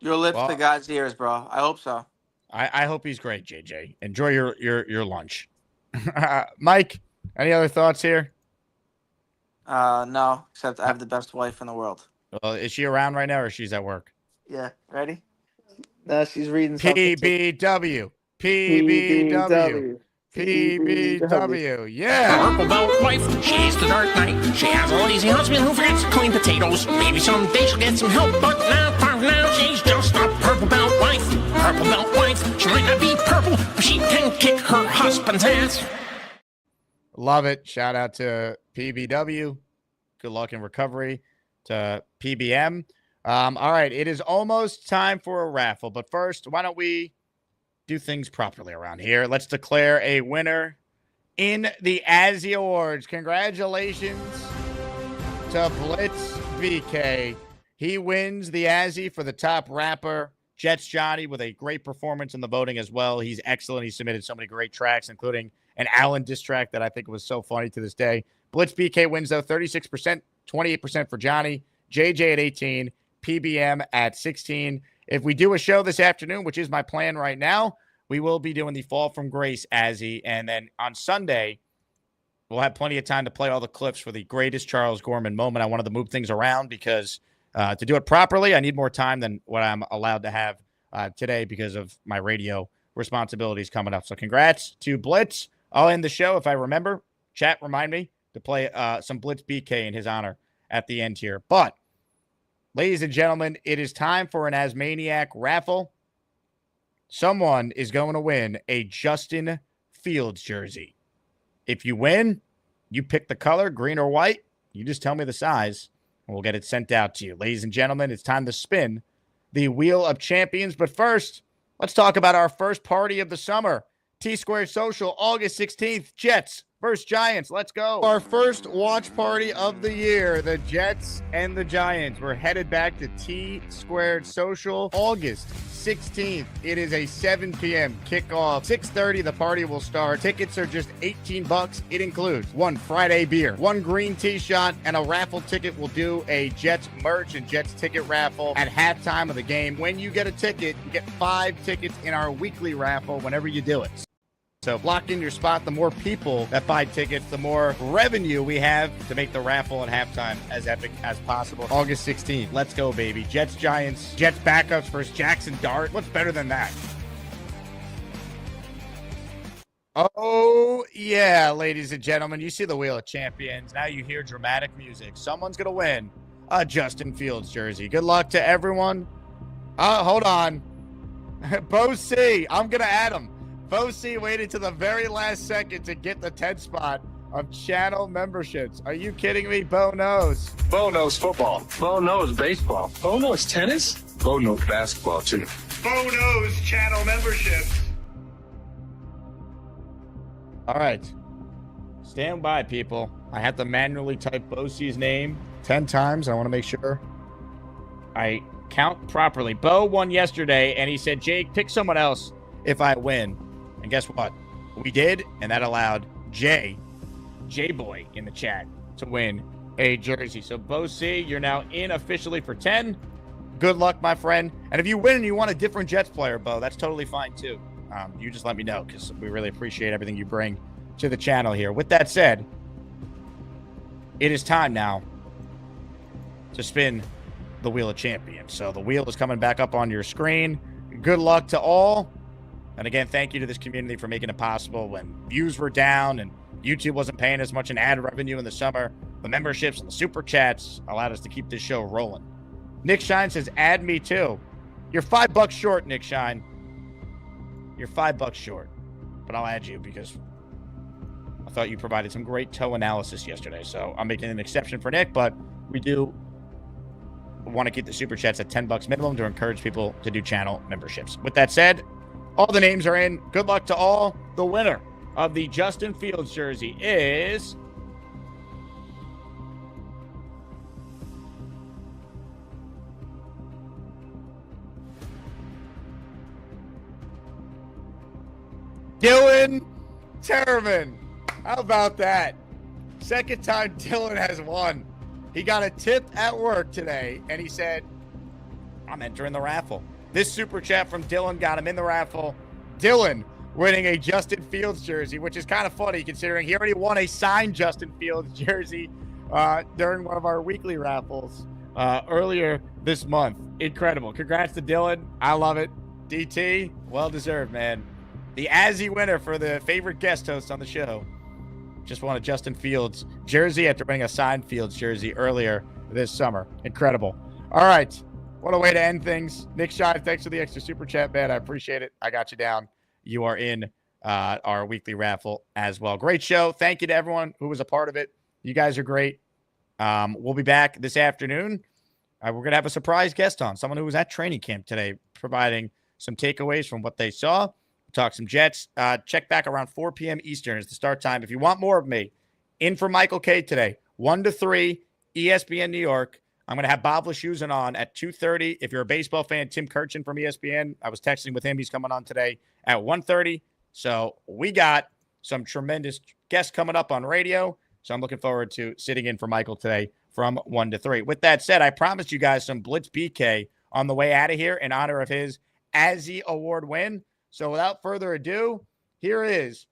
Your lips to God's ears, bro. I hope so. I hope he's great, JJ. Enjoy your lunch. Mike, any other thoughts here? No, except I have the best wife in the world. Well, is she around right now, or she's at work? Yeah, ready? No, she's reading something. PBW. Yeah. Purple belt wife, she's the dark knight. She has a lazy husband who forgets to clean potatoes. Maybe someday she'll get some help, but for now she's just a purple belt wife. Purple belt wife, she might not be purple, but she can kick her husband's ass. Love it. Shout out to PBW. Good luck in recovery to PBM. All right, it is almost time for a raffle, but first, why don't we do things properly around here? Let's declare a winner in the Azie Awards. Congratulations to Blitz BK. He wins the Azie for the top rapper. Jets Johnny with a great performance in the voting as well. He's excellent. He submitted so many great tracks, including an Allen diss track that I think was so funny to this day. Blitz BK wins, though, 36%, 28% for Johnny, JJ at 18%, PBM at 16%. If we do a show this afternoon, which is my plan right now, we will be doing the Fall from Grace Azie. And then on Sunday, we'll have plenty of time to play all the clips for the greatest Charles Gorman moment. I wanted to move things around because to do it properly. I need more time than what I'm allowed to have today because of my radio responsibilities coming up. So congrats to Blitz. I'll end the show if I remember. Chat, remind me to play some Blitz BK in his honor at the end here. But, ladies and gentlemen, it is time for an Asmaniac raffle. Someone is going to win a Justin Fields jersey. If you win, you pick the color, green or white. You just tell me the size, and we'll get it sent out to you. Ladies and gentlemen, it's time to spin the Wheel of Champions. But first, let's talk about our first party of the summer. T-Squared Social, August 16th, Jets versus Giants. Let's go. Our first watch party of the year, the Jets and the Giants. We're headed back to T-Squared Social, August 16th. It is a 7 p.m. kickoff. 6:30, the party will start. Tickets are just $18. It includes one Friday beer, one green tea shot, and a raffle ticket. We'll do a Jets merch and Jets ticket raffle at halftime of the game. When you get a ticket, you get 5 tickets in our weekly raffle whenever you do it. So lock in your spot. The more people that buy tickets, the more revenue we have to make the raffle at halftime as epic as possible. August 16th. Let's go, baby. Jets, Giants. Jets backups versus Jackson Dart. What's better than that? Oh, yeah, ladies and gentlemen. You see the Wheel of Champions. Now you hear dramatic music. Someone's going to win a Justin Fields jersey. Good luck to everyone. Hold on. Bo C. I'm going to add him. Bo C waited to the very last second to get the 10 spot of channel memberships. Are you kidding me? Bo knows. Bo knows football. Bo knows baseball. Bo knows tennis. Bo knows basketball, too. Bo knows channel memberships. All right. Stand by, people. I have to manually type Bo C's name 10 times. I want to make sure I count properly. Bo won yesterday, and he said, Jake, pick someone else if I win. And guess what? We did, and that allowed J-Boy in the chat to win a jersey. So, Bo C, you're now in officially for 10. Good luck, my friend. And if you win and you want a different Jets player, Bo, that's totally fine, too. You just let me know because we really appreciate everything you bring to the channel here. With that said, it is time now to spin the Wheel of Champions. So, the wheel is coming back up on your screen. Good luck to all. And again, thank you to this community for making it possible when views were down and YouTube wasn't paying as much in ad revenue in the summer. The memberships and the super chats allowed us to keep this show rolling. Nick Shine says, add me too. You're $5 short, Nick Shine. You're $5 short. But I'll add you because I thought you provided some great toe analysis yesterday. So I'm making an exception for Nick, but we do want to keep the super chats at $10 minimum to encourage people to do channel memberships. With that said, all the names are in. Good luck to all. The winner of the Justin Fields jersey is Dylan Tavern. How about that? Second time Dylan has won. He got a tip at work today, and he said, I'm entering the raffle. This super chat from Dylan got him in the raffle. Dylan winning a Justin Fields jersey, which is kind of funny considering he already won a signed Justin Fields jersey during one of our weekly raffles earlier this month. Incredible. Congrats to Dylan. I love it. DT, well deserved, man. The Azie winner for the favorite guest host on the show. Just won a Justin Fields jersey after winning a signed Fields jersey earlier this summer. Incredible. All right. What a way to end things. Nick Shine, thanks for the extra super chat, man. I appreciate it. I got you down. You are in our weekly raffle as well. Great show. Thank you to everyone who was a part of it. You guys are great. We'll be back this afternoon. We're going to have a surprise guest on, someone who was at training camp today, providing some takeaways from what they saw. Talk some Jets. Check back around 4 p.m. Eastern is the start time. If you want more of me, in for Michael K today, 1 to 3, ESPN New York. I'm going to have Bob Lashusen on at 2:30. If you're a baseball fan, Tim Kirchin from ESPN. I was texting with him. He's coming on today at 1:30. So we got some tremendous guests coming up on radio. So I'm looking forward to sitting in for Michael today from 1 to 3. With that said, I promised you guys some Blitz BK on the way out of here in honor of his Azie Award win. So without further ado, here is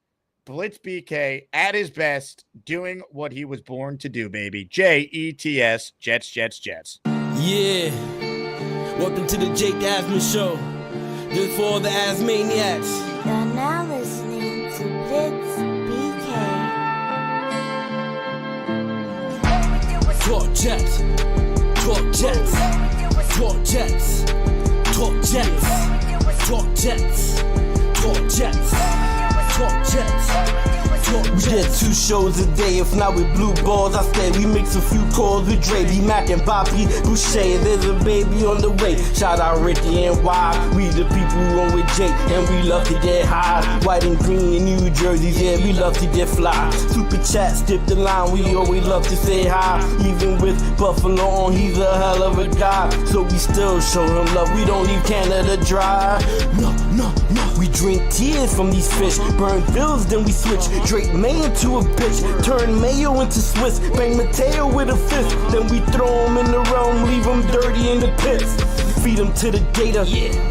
Blitz BK at his best, doing what he was born to do, baby. Jets, Jets, Jets, Jets. Yeah. Welcome to the Jake Asman Show. This for all the Asmaniacs. You're now listening to Blitz BK. Talk Jets. Talk Jets. Talk Jets. Talk Jets. Talk Jets. Talk Jets. Talk Jets. We get 2 shows a day, if not with blue balls. I stay, we mix a few calls with Dre, B Mac and Bobby Boucher. There's a baby on the way. Shout out Ricky and Y. We the people who roll with Jake, and we love to get high. White and green in New Jersey, yeah, we love to get fly. Super chat, skip the line, we always love to say hi. Even with Buffalo on, he's a hell of a guy. So we still show him love, we don't leave Canada dry. No. We drink tears from these fish, burn bills, then we switch. Drake May into a bitch, turn Mayo into Swiss, bang Mateo with a fist, then we throw him in the realm, leave him dirty in the pits. Feed him to the data,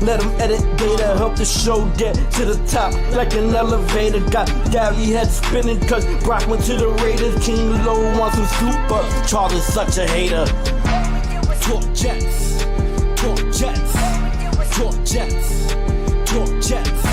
let him edit data, help the show get to the top like an elevator. Got Gary head spinning cause Brock went to the Raiders. King Low wants some scoop up, Charles is such a hater. Talk Jets, talk Jets, talk Jets, talk Jets.